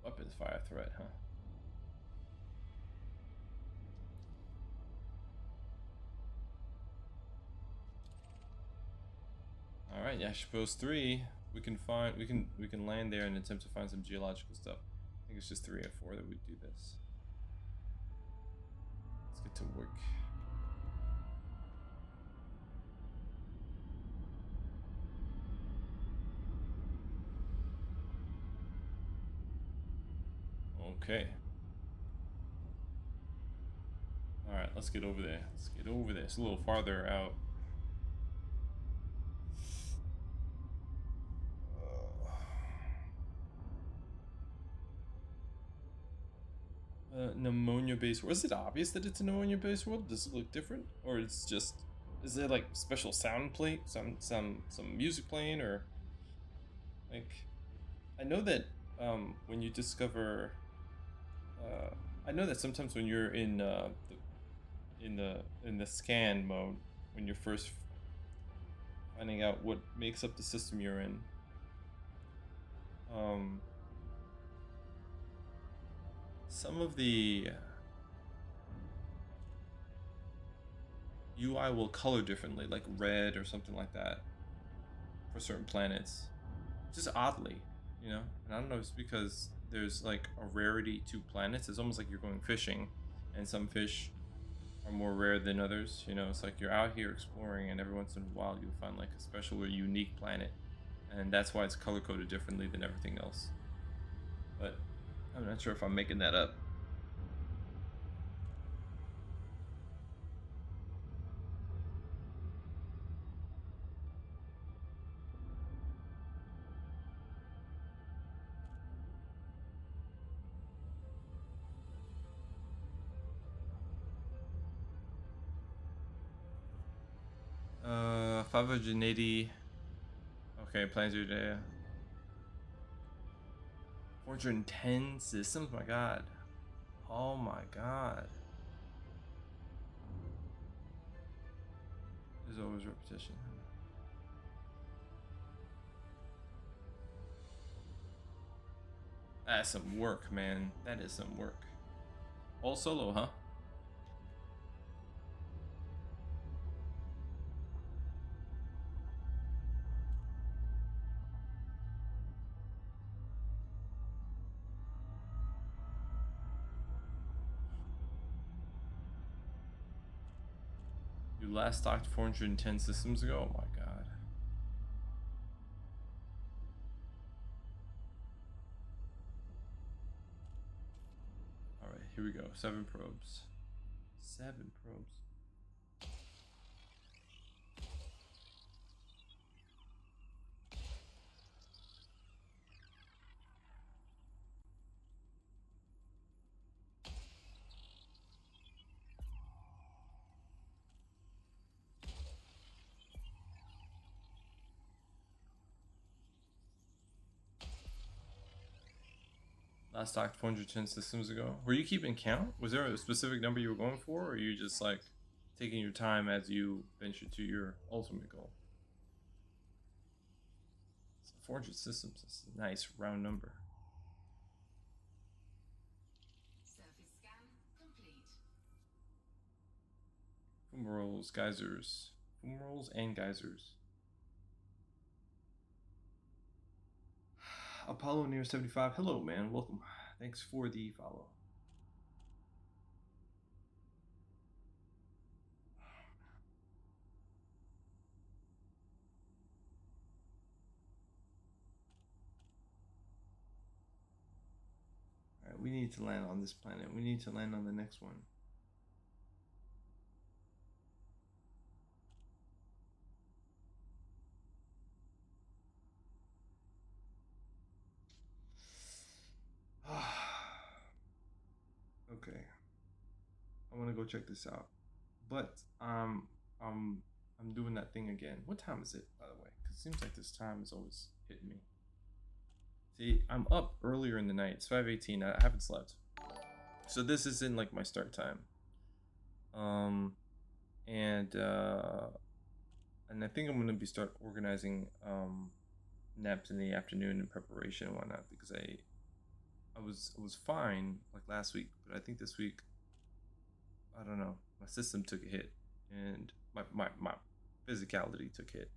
weapons fire threat, huh? All right, yeah, suppose 3. We can land there and attempt to find some geological stuff. I think it's just 3 or 4 that we do this. Let's get to work. Okay. All right, let's get over there. Let's get over there. It's a little farther out. Pneumonia-based. Was it obvious that it's a pneumonia-based world? Does it look different, or it's just? Is there like special sound play, some music playing, or like? I know that when you discover, I know that sometimes when you're in the scan mode, when you're first finding out what makes up the system you're in, some of the UI will color differently, like red or something like that, for certain planets, just oddly, you know. And I don't know if it's because there's like a rarity to planets. It's almost like you're going fishing, and some fish are more rare than others. You know, it's like you're out here exploring, and every once in a while you'll find like a special or unique planet, and that's why it's color coded differently than everything else. But I'm not sure if I'm making that up. Uh, 580. Okay, plans your day. 410 systems. My God. Oh my God. There's always repetition. That's some work, man. That is some work. All solo, huh? You last stocked 410 systems ago? Oh my God. Alright, here we go. 7 probes. 7 probes. Last stocked 410 systems ago. Were you keeping count? Was there a specific number you were going for, or you just like taking your time as you venture to your ultimate goal. So 400 systems is a nice round number. Surface scan complete. Fumaroles, geysers. Fumaroles and geysers. Apollo near 75. Hello, man. Welcome. Thanks for the follow. Alright, we need to land on this planet. We need to land on the next one. Okay. I want to go check this out. But I'm doing that thing again. What time is it, by the way? Because it seems like this time is always hitting me. See, I'm up earlier in the night. It's 5:18. I haven't slept. So this isn't like my start time. And I think I'm gonna start organizing naps in the afternoon in preparation and whatnot, because I was fine like last week, but I think this week, I don't know, my system took a hit and my physicality took a hit.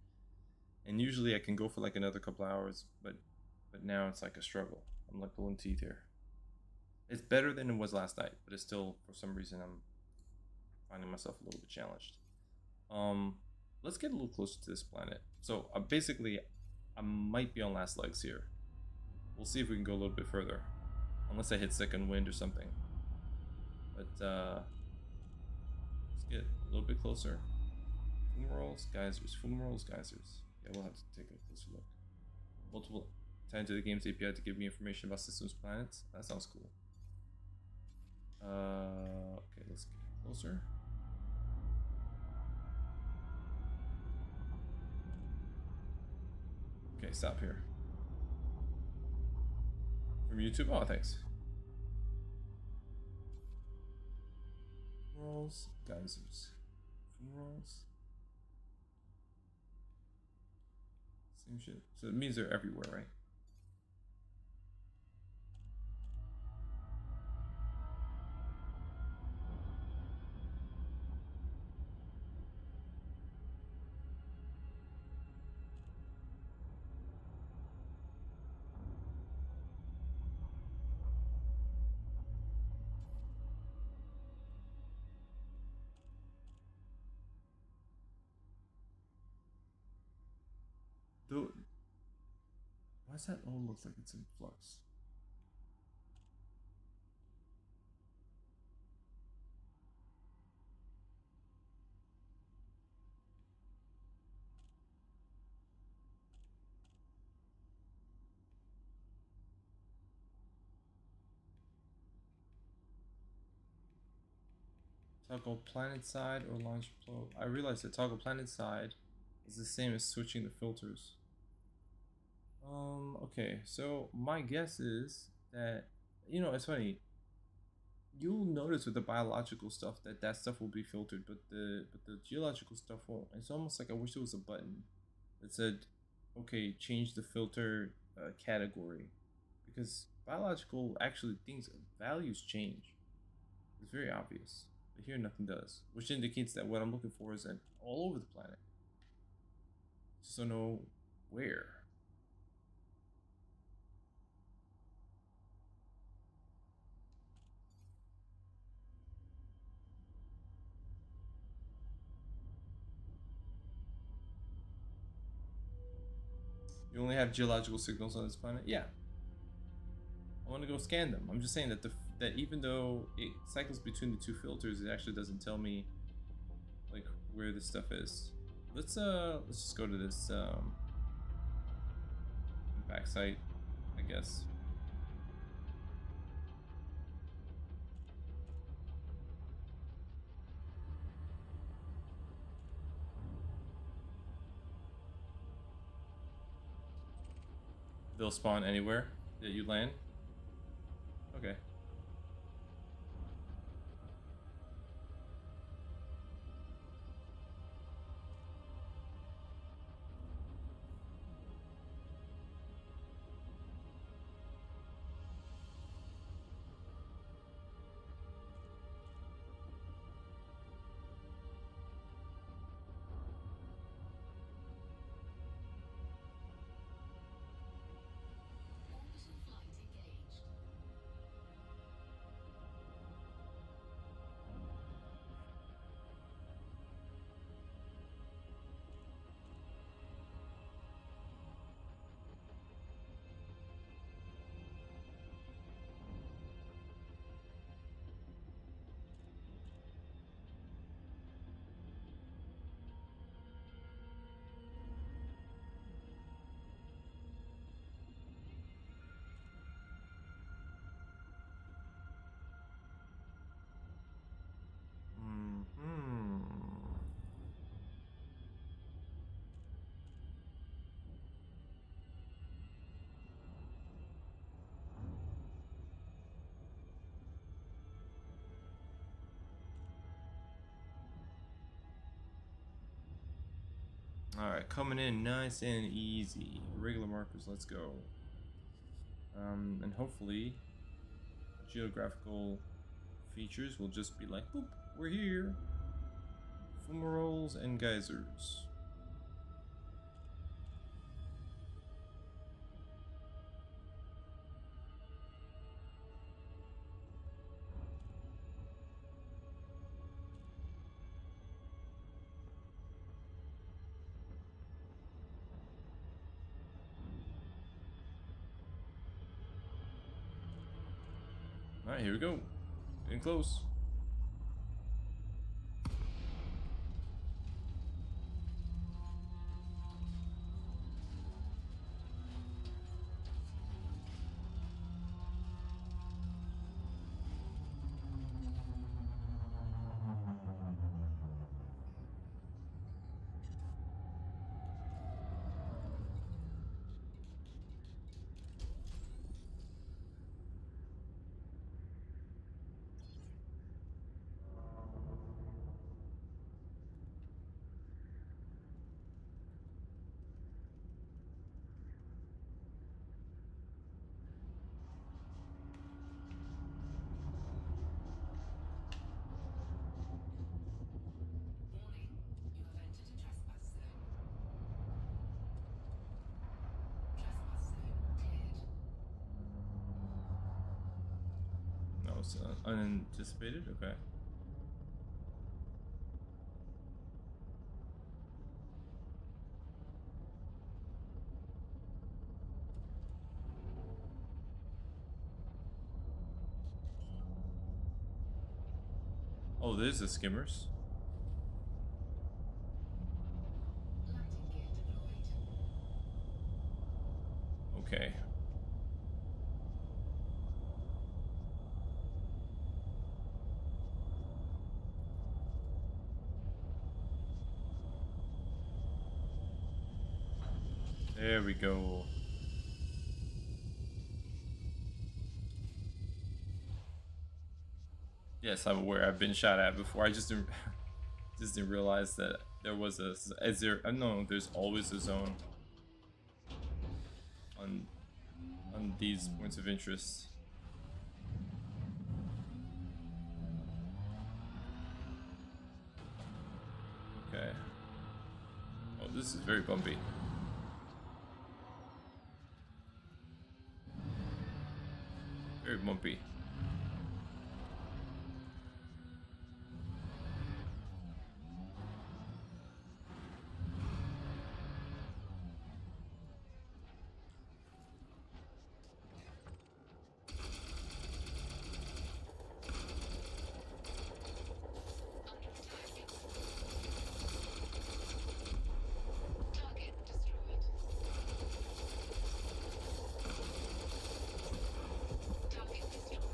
And usually I can go for like another couple hours, but now it's like a struggle. I'm like pulling teeth here. It's better than it was last night, but it's still, for some reason, I'm finding myself a little bit challenged. Let's get a little closer to this planet. So basically, I might be on last legs here. We'll see if we can go a little bit further, unless I hit second wind or something. But let's get a little bit closer. Fumaroles, geysers, fumaroles, geysers. Yeah, we'll have to take a closer look. Multiple tied to the game's API to give me information about systems, planets. That sounds cool. Okay, let's get closer. Okay, stop here. From YouTube? Oh, thanks. Fumaroles, geysers. Fumaroles. Same shit. So it means they're everywhere, right? Though, why does that all look like it's in flux? Toggle planet side or launch probe. I realized that toggle planet side is the same as switching the filters. Okay, so my guess is that, it's funny. You'll notice with the biological stuff that stuff will be filtered, but the geological stuff won't. It's almost like I wish there was a button that said, okay, change the filter category, because biological actually things values change. It's very obvious. But here nothing does, which indicates that what I'm looking for is all over the planet. Just don't know where. You only have geological signals on this planet? Yeah. I want to go scan them. I'm just saying that that even though it cycles between the two filters, it actually doesn't tell me like where this stuff is. Let's just go to this back site, I guess. They'll spawn anywhere that you land. Okay. Alright, coming in nice and easy. Regular markers, let's go. And hopefully, geographical features will just be like, boop, we're here. Fumaroles and geysers. Alright, here we go. Getting close. Warning, you have entered a trespass zone. Trespass zone cleared. No, it's unanticipated. Okay. Oh, there's the skimmers. Landing gear deployed. Okay. There we go. Yes, I'm aware. I've been shot at before. I just didn't, just didn't realize that there was a. Is there? I know there's always a zone on these points of interest. Okay. Oh, this is very bumpy. Very bumpy. Under attack. Target destroyed. Target destroyed. Target destroyed.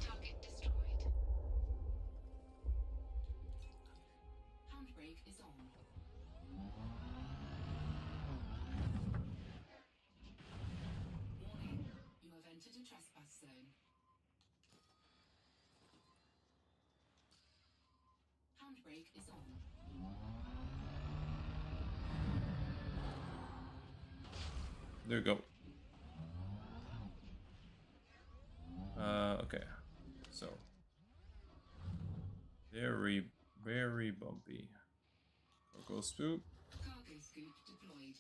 Target destroyed. Handbrake is on. Warning, you have entered a trespass zone. Handbrake is on. There we go. Okay. So very, very bumpy. Go swoop. Cargo scoop deployed.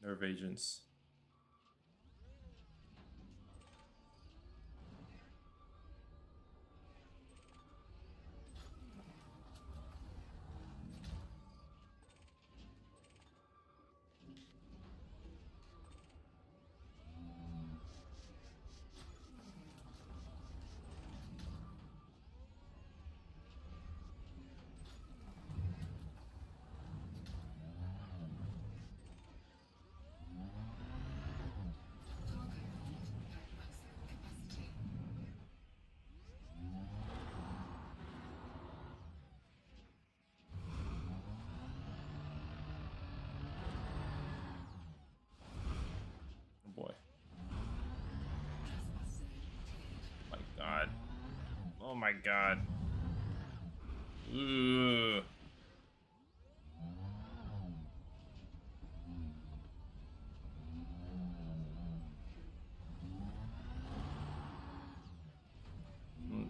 Nerve agents. my god. Ugh. Mm.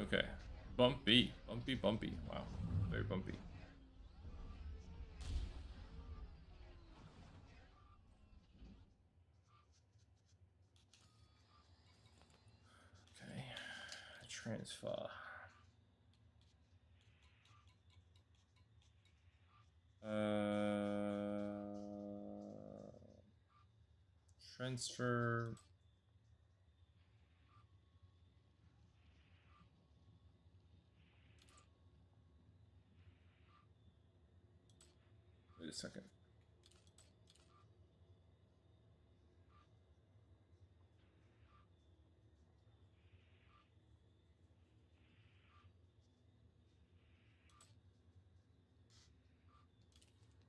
Okay. Bumpy. Bumpy, bumpy. Wow. Very bumpy. Okay. Transfer. Transfer. Wait a second.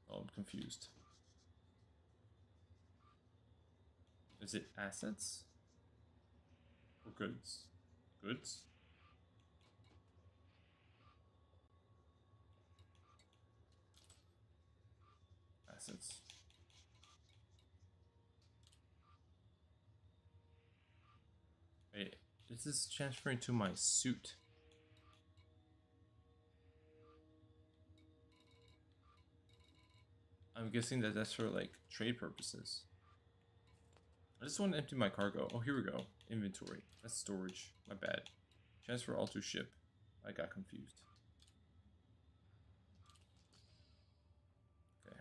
Oh, I'm confused. Is it assets? Or goods? Goods? Assets. Wait, is this transferring to my suit? I'm guessing that that's for like trade purposes. I just want to empty my cargo. Oh, here we go. Inventory. That's storage. My bad. Transfer all to ship. I got confused. Okay.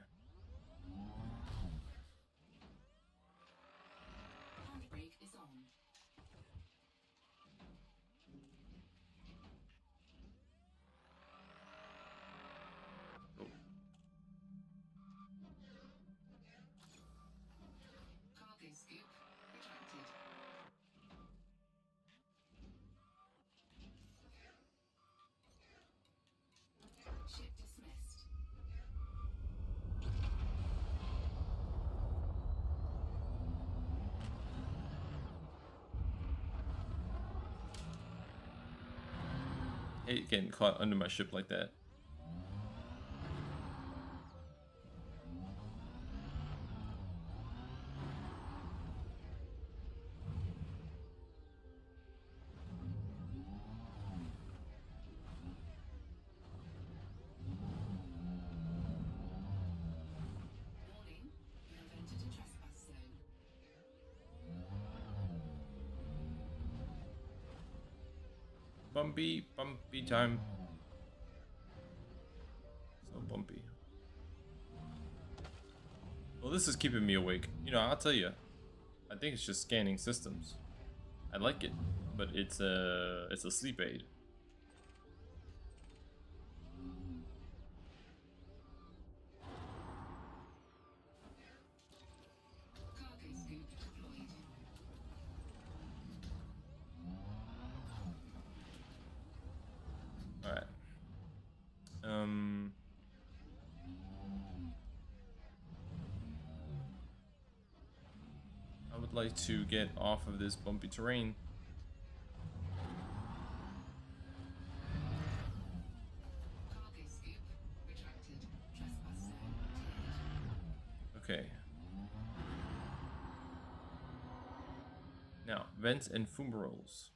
Handbrake is on. Oh. Cargo scoop retracted. Ship dismissed. Hate getting caught under my ship like that. Warning, you have entered a trespass zone. Bumpy, bumpy time. So bumpy. Well, this is keeping me awake. You know, I'll tell you. I think it's just scanning systems. I like it, but it's a sleep aid. Cargo scoop deployed. All right. I would like to get off of this bumpy terrain. Cargo scoop retracted. Trespass zone cleared. Okay. Now, vents and fumaroles.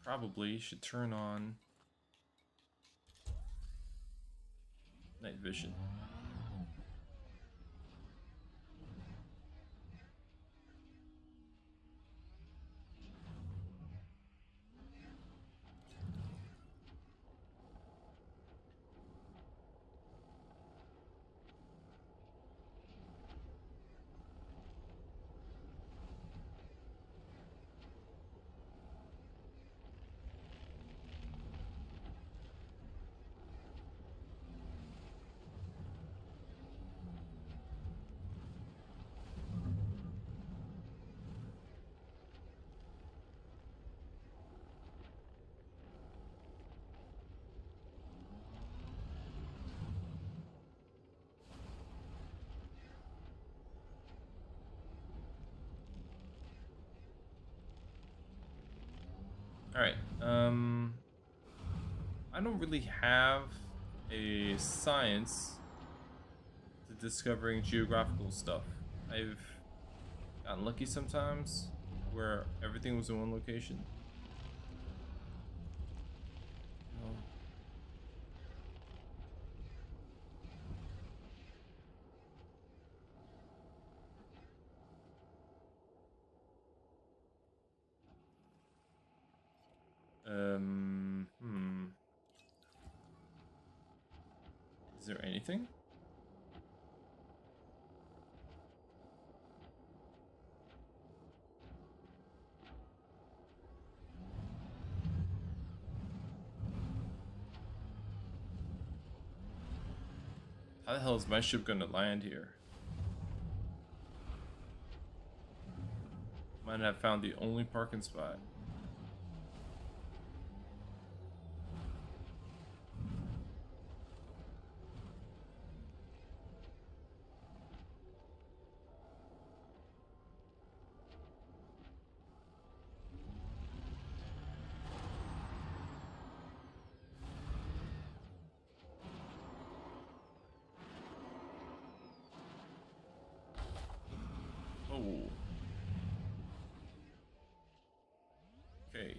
Probably should turn on night vision. All right. I don't really have a science to discovering geographical stuff. I've gotten lucky sometimes where everything was in one location. No. Hmm. Is there anything? How the hell is my ship gonna land here? Might have found the only parking spot. Oh. Okay.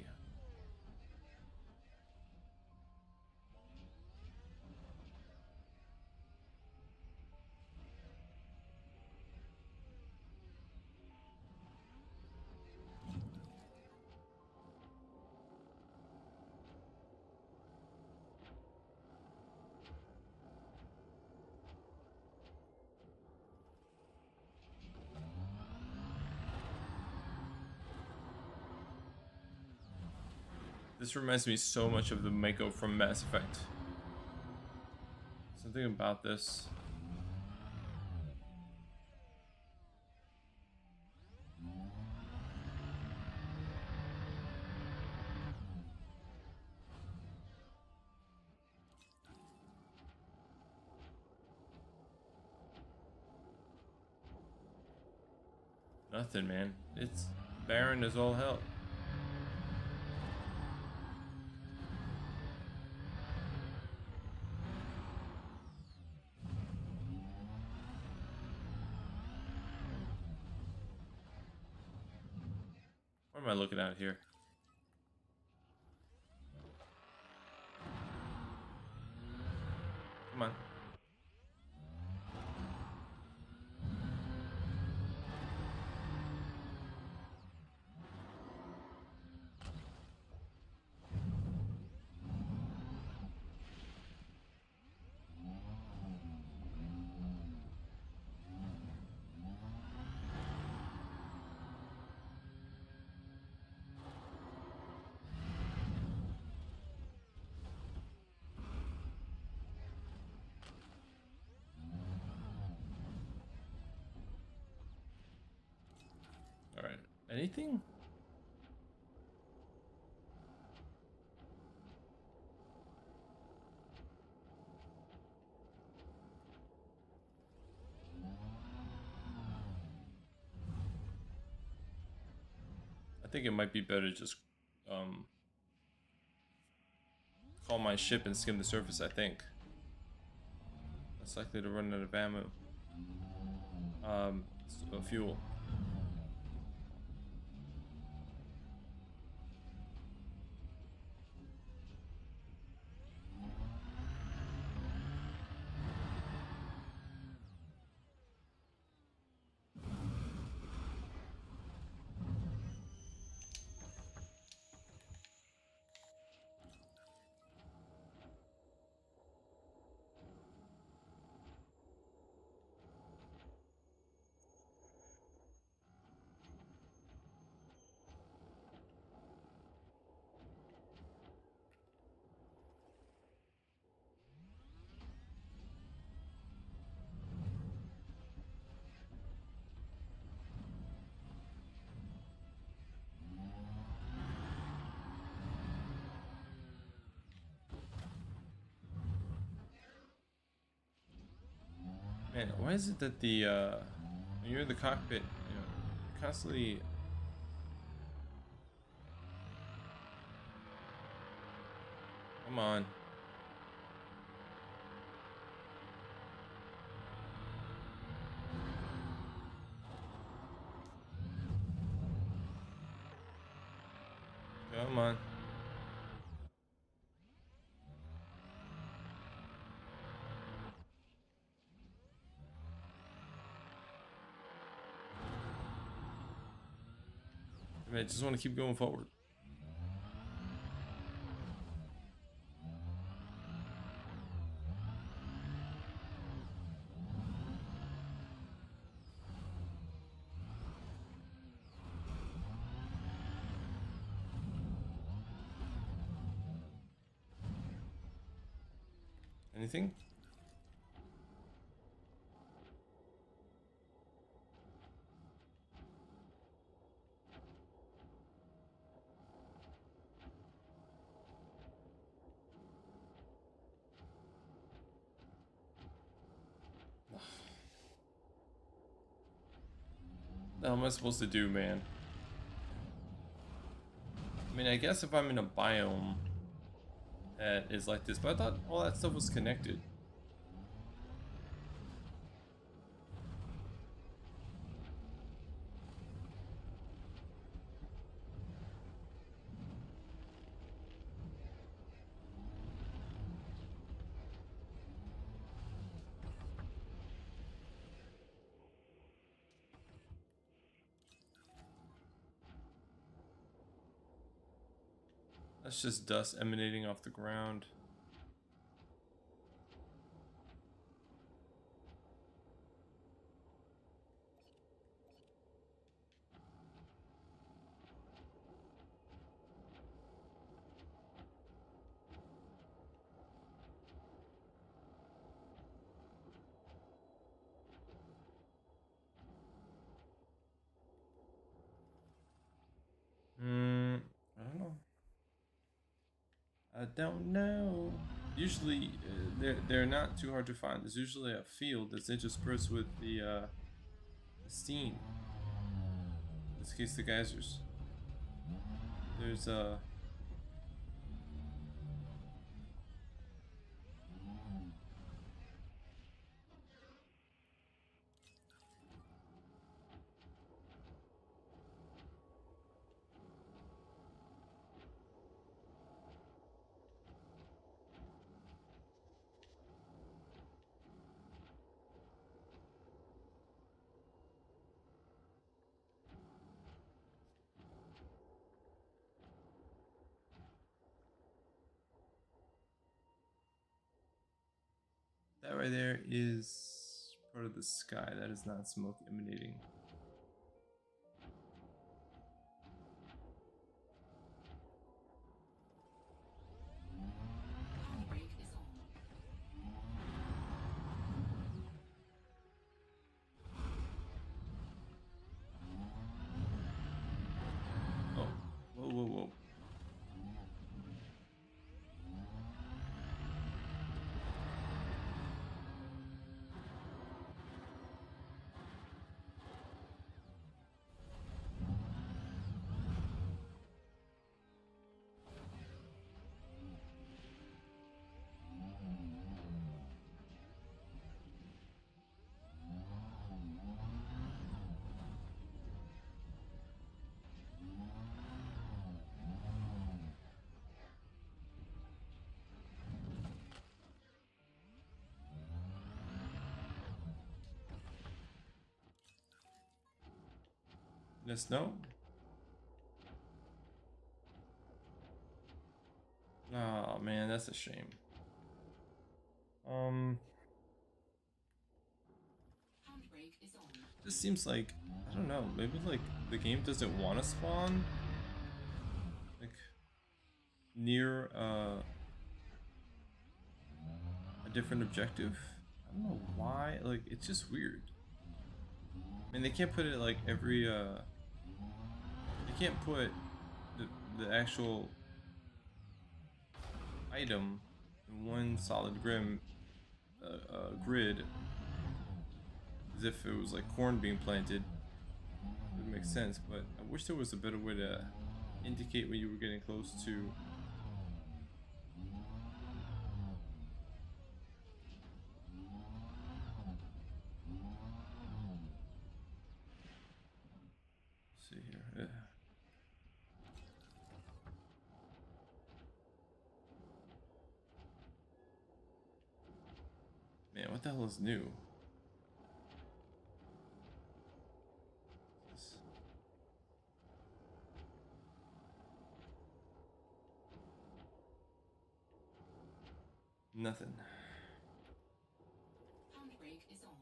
This reminds me so much of the Mako from Mass Effect. Something about this. Nothing, man. It's barren as all hell. What am I looking at here? Come on. All right. Anything? I think it might be better to just call my ship and skim the surface, I think. Less likely to run out of ammo. Fuel. Man, why is it that the when you're in the cockpit, you know, you're constantly Come on. Come on. I just want to keep going forward. Anything? What the hell am I supposed to do, man? I mean, I guess if I'm in a biome that is like this, but I thought all that stuff was connected. That's just dust emanating off the ground. I don't know. I don't know. Usually, they're not too hard to find. There's usually a field that's interspersed with the steam. In this case, the geysers. There's that right there is part of the sky. That is not smoke emanating. Handbrake is on. Oh, whoa, whoa, whoa. Yes, no. Oh man, that's a shame. Handbrake is on. This seems like, I don't know, maybe like the game doesn't want to spawn like near a different objective. I don't know why, like it's just weird. I mean, they can't put it like every they can't put the actual item in one solid grid as if it was like corn being planted. It would make sense, but I wish there was a better way to indicate when you were getting close to Man, what the hell is new? Nothing. Handbrake is on.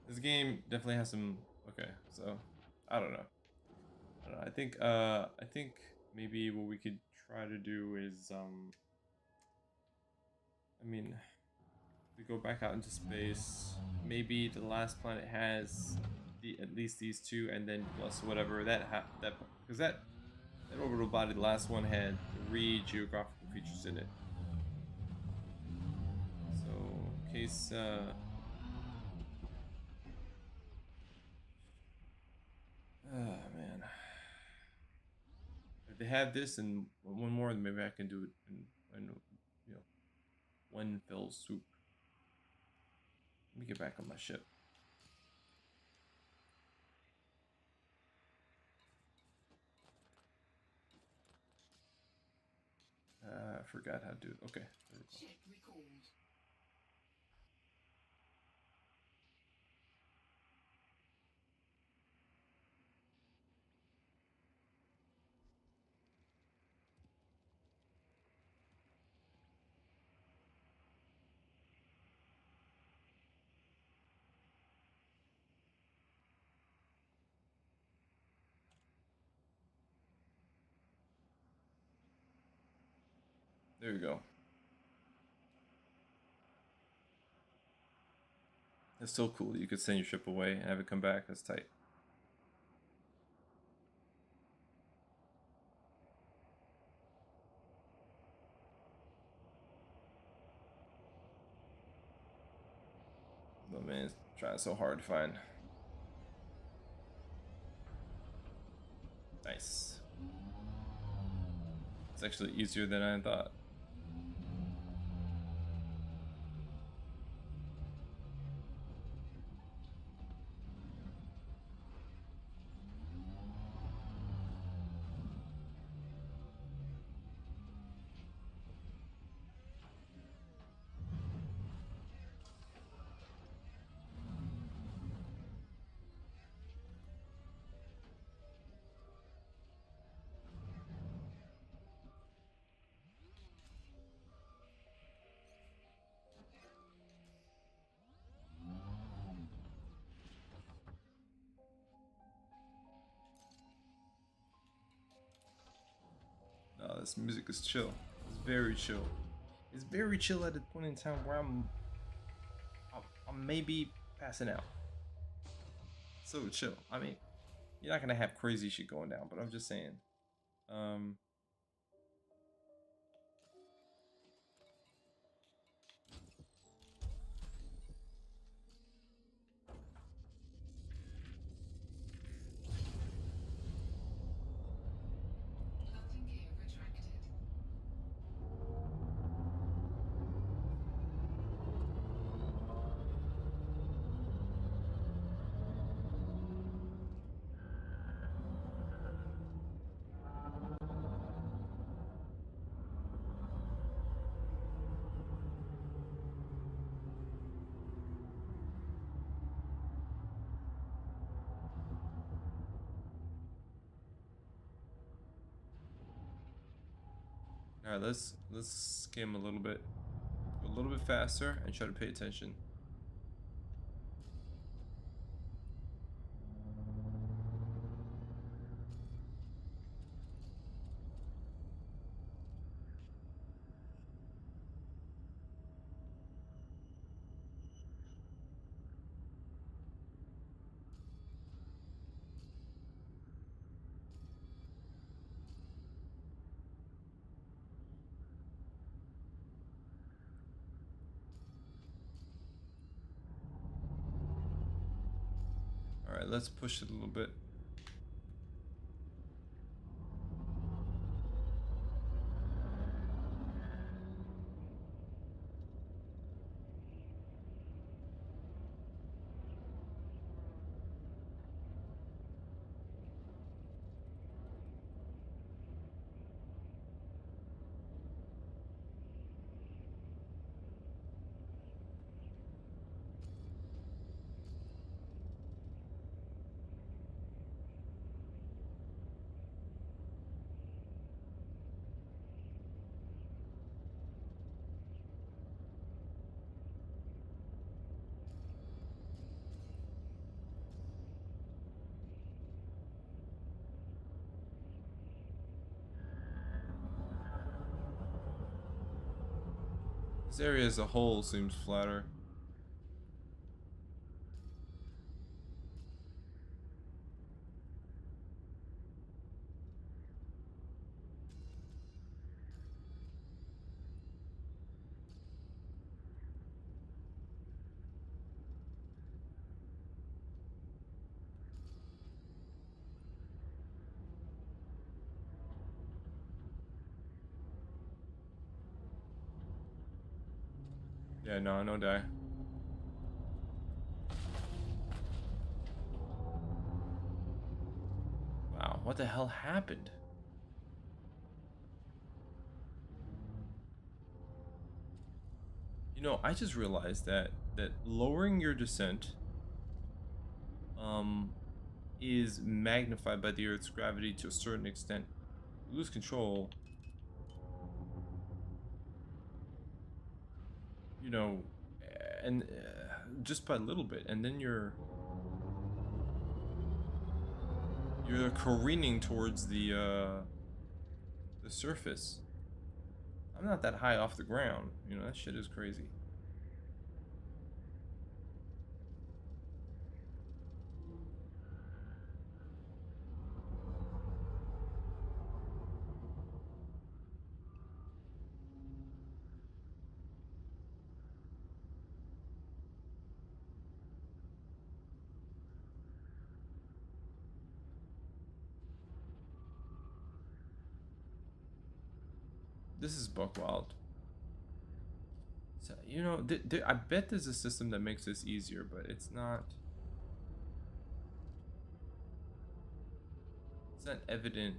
This game definitely has some. Okay, so I don't know. I don't know. I think maybe what we could try to do is I mean, we go back out into space. Maybe the last planet has at least these two, and then plus whatever that because that orbital body, the last one had 3 geographical features in it. So in case man, if they have this and one more, then maybe I can do it in you know one fell swoop. Let me get back on my ship. I forgot how to do it. Okay, there we go. Ship recalled. There you go. It's still cool. You could send your ship away and have it come back. That's tight. But man, it's trying so hard to find. Nice. It's actually easier than I thought. No, this music is chill. It's very chill. It's very chill at a point in time where I'm maybe passing out. So chill. I mean, you're not gonna have crazy shit going down, but I'm just saying. Um, Landing gear retracted. all right, let's skim a little bit faster, and try to pay attention. Alright, let's push it a little bit. This area as a whole seems flatter. Yeah, no die. Wow, what the hell happened? You know, I just realized that lowering your descent um is magnified by the Earth's gravity to a certain extent. You lose control, you know, and just by a little bit, and then you're careening towards the surface. I'm not that high off the ground, you know, that shit is crazy. This is buck wild. So, you know, I bet there's a system that makes this easier, but it's not. It's not evident.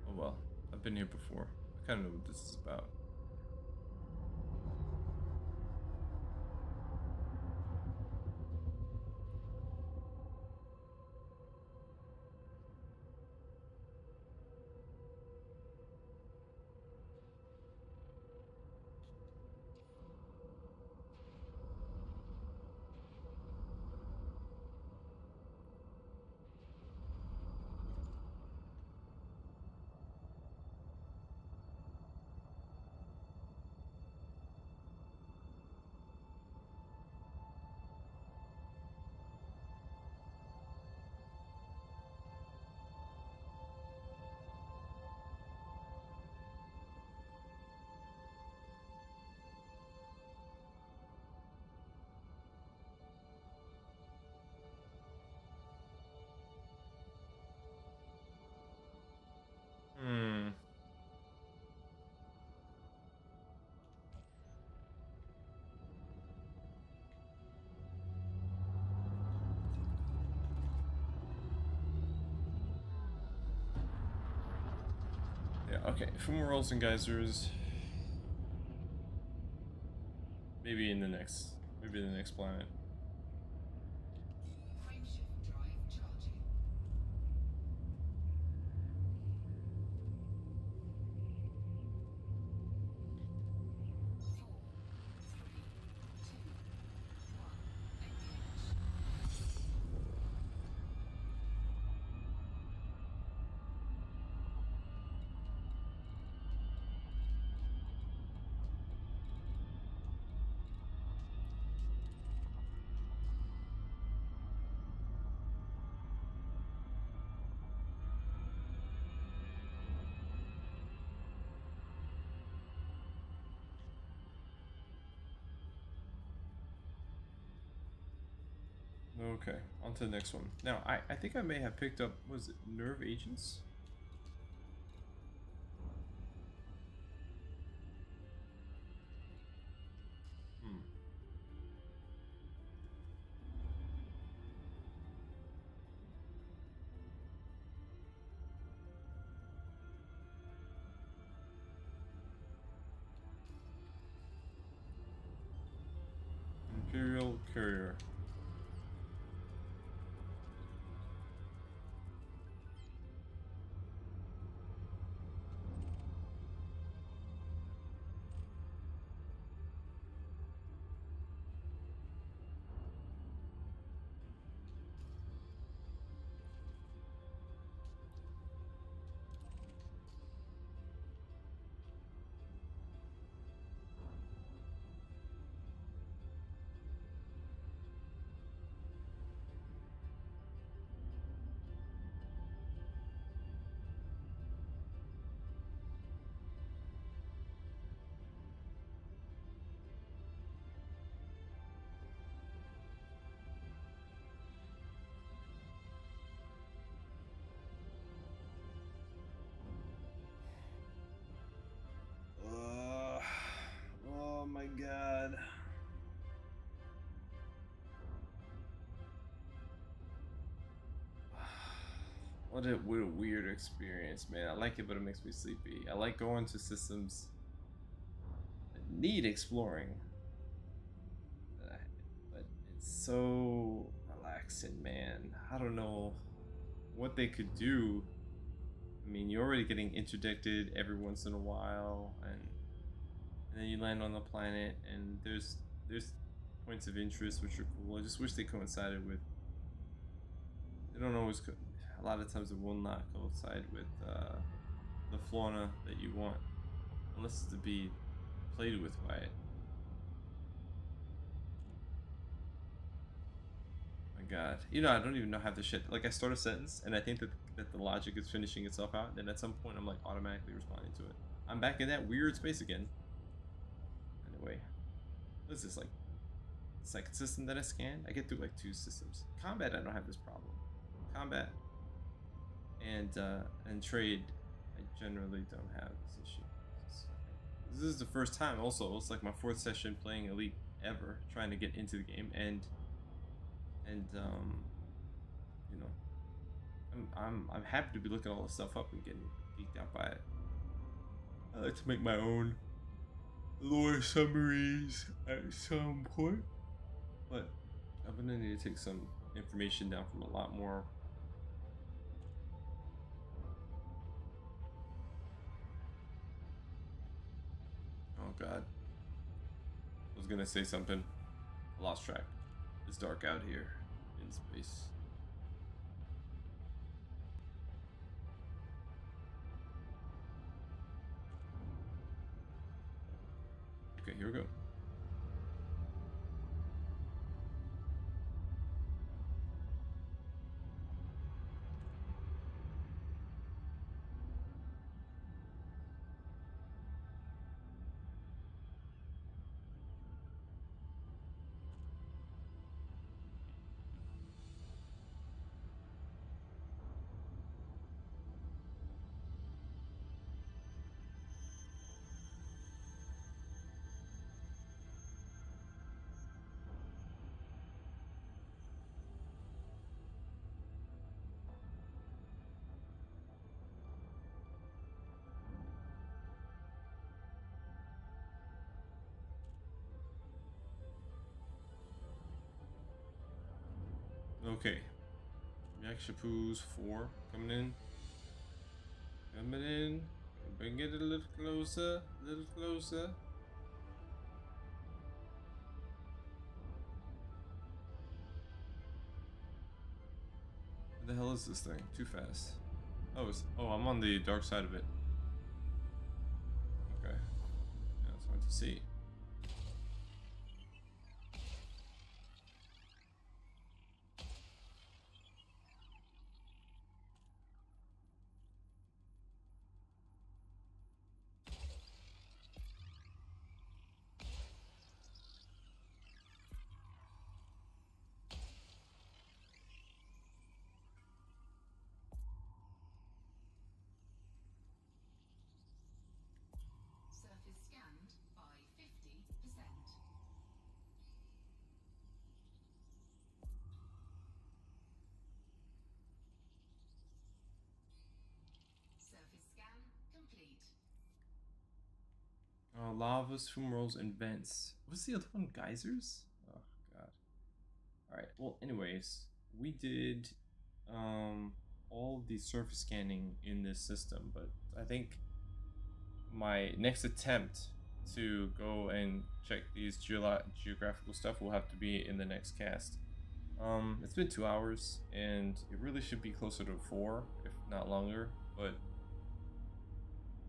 Oh well, I've been here before. I kind of know what this is about. Hmm. Yeah, okay. Fumaroles and geysers. Maybe the next planet. Frameshift drive charging. 4, 3, 2, 1. Engage. Okay, on to the next one. Now, I think I may have picked up, was it nerve agents? Hmm. Imperial Courier. Oh my god. What a weird experience, man. I like it, but it makes me sleepy. I like going to systems that need exploring, but it's so relaxing, man. I don't know what they could do. I mean, you're already getting interdicted every once in a while, and then you land on the planet, and there's points of interest which are cool. I just wish they coincided with. They don't always. A lot of times it will not coincide with the fauna that you want, unless it's to be played with by it. My God, you know, I don't even know how the shit. Like, I start a sentence, and I think that the logic is finishing itself out, and then at some point, I'm like automatically responding to it. I'm back in that weird space again. Anyway, what is this, like second system that I scanned? I get through like 2 systems. Combat, I don't have this problem. Combat and trade, I generally don't have this issue. This is the first time. Also, it's like my 4th session playing Elite ever, trying to get into the game, and you know, I'm happy to be looking all this stuff up and getting geeked out by it. I like to make my own lore summaries at some point, but I'm gonna need to take some information down from a lot more. Oh God, I was gonna say something. I lost track. It's dark out here in space. Okay, here we go. Okay. Yakshapoos 4 coming in. Coming in. Bring it a little closer. A little closer. What the hell is this thing? Too fast. Oh, I'm on the dark side of it. Okay. That's hard to see. Lavas, fumaroles, and vents. What's the other one? Geysers? Oh god. Alright, well anyways, we did all of the surface scanning in this system, but I think my next attempt to go and check these geographical stuff will have to be in the next cast. It's been 2 hours, and it really should be closer to 4, if not longer, but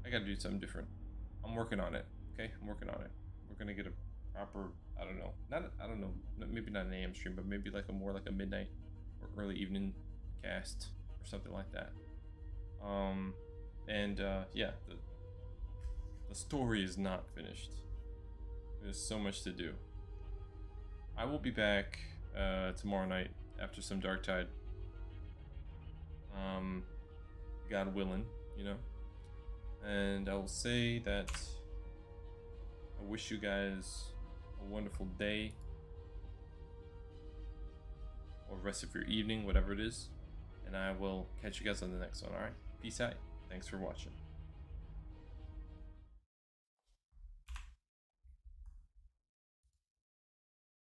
I gotta do something different. I'm working on it, okay? I'm working on it. We're gonna get a proper, I don't know, maybe not an AM stream, but maybe like a midnight or early evening cast or something like that. Yeah, the story is not finished. There's so much to do. I will be back tomorrow night after some Dark Tide. God willing, you know. And I will say that I wish you guys a wonderful day or rest of your evening, whatever it is. And I will catch you guys on the next one, alright? Peace out. Thanks for watching.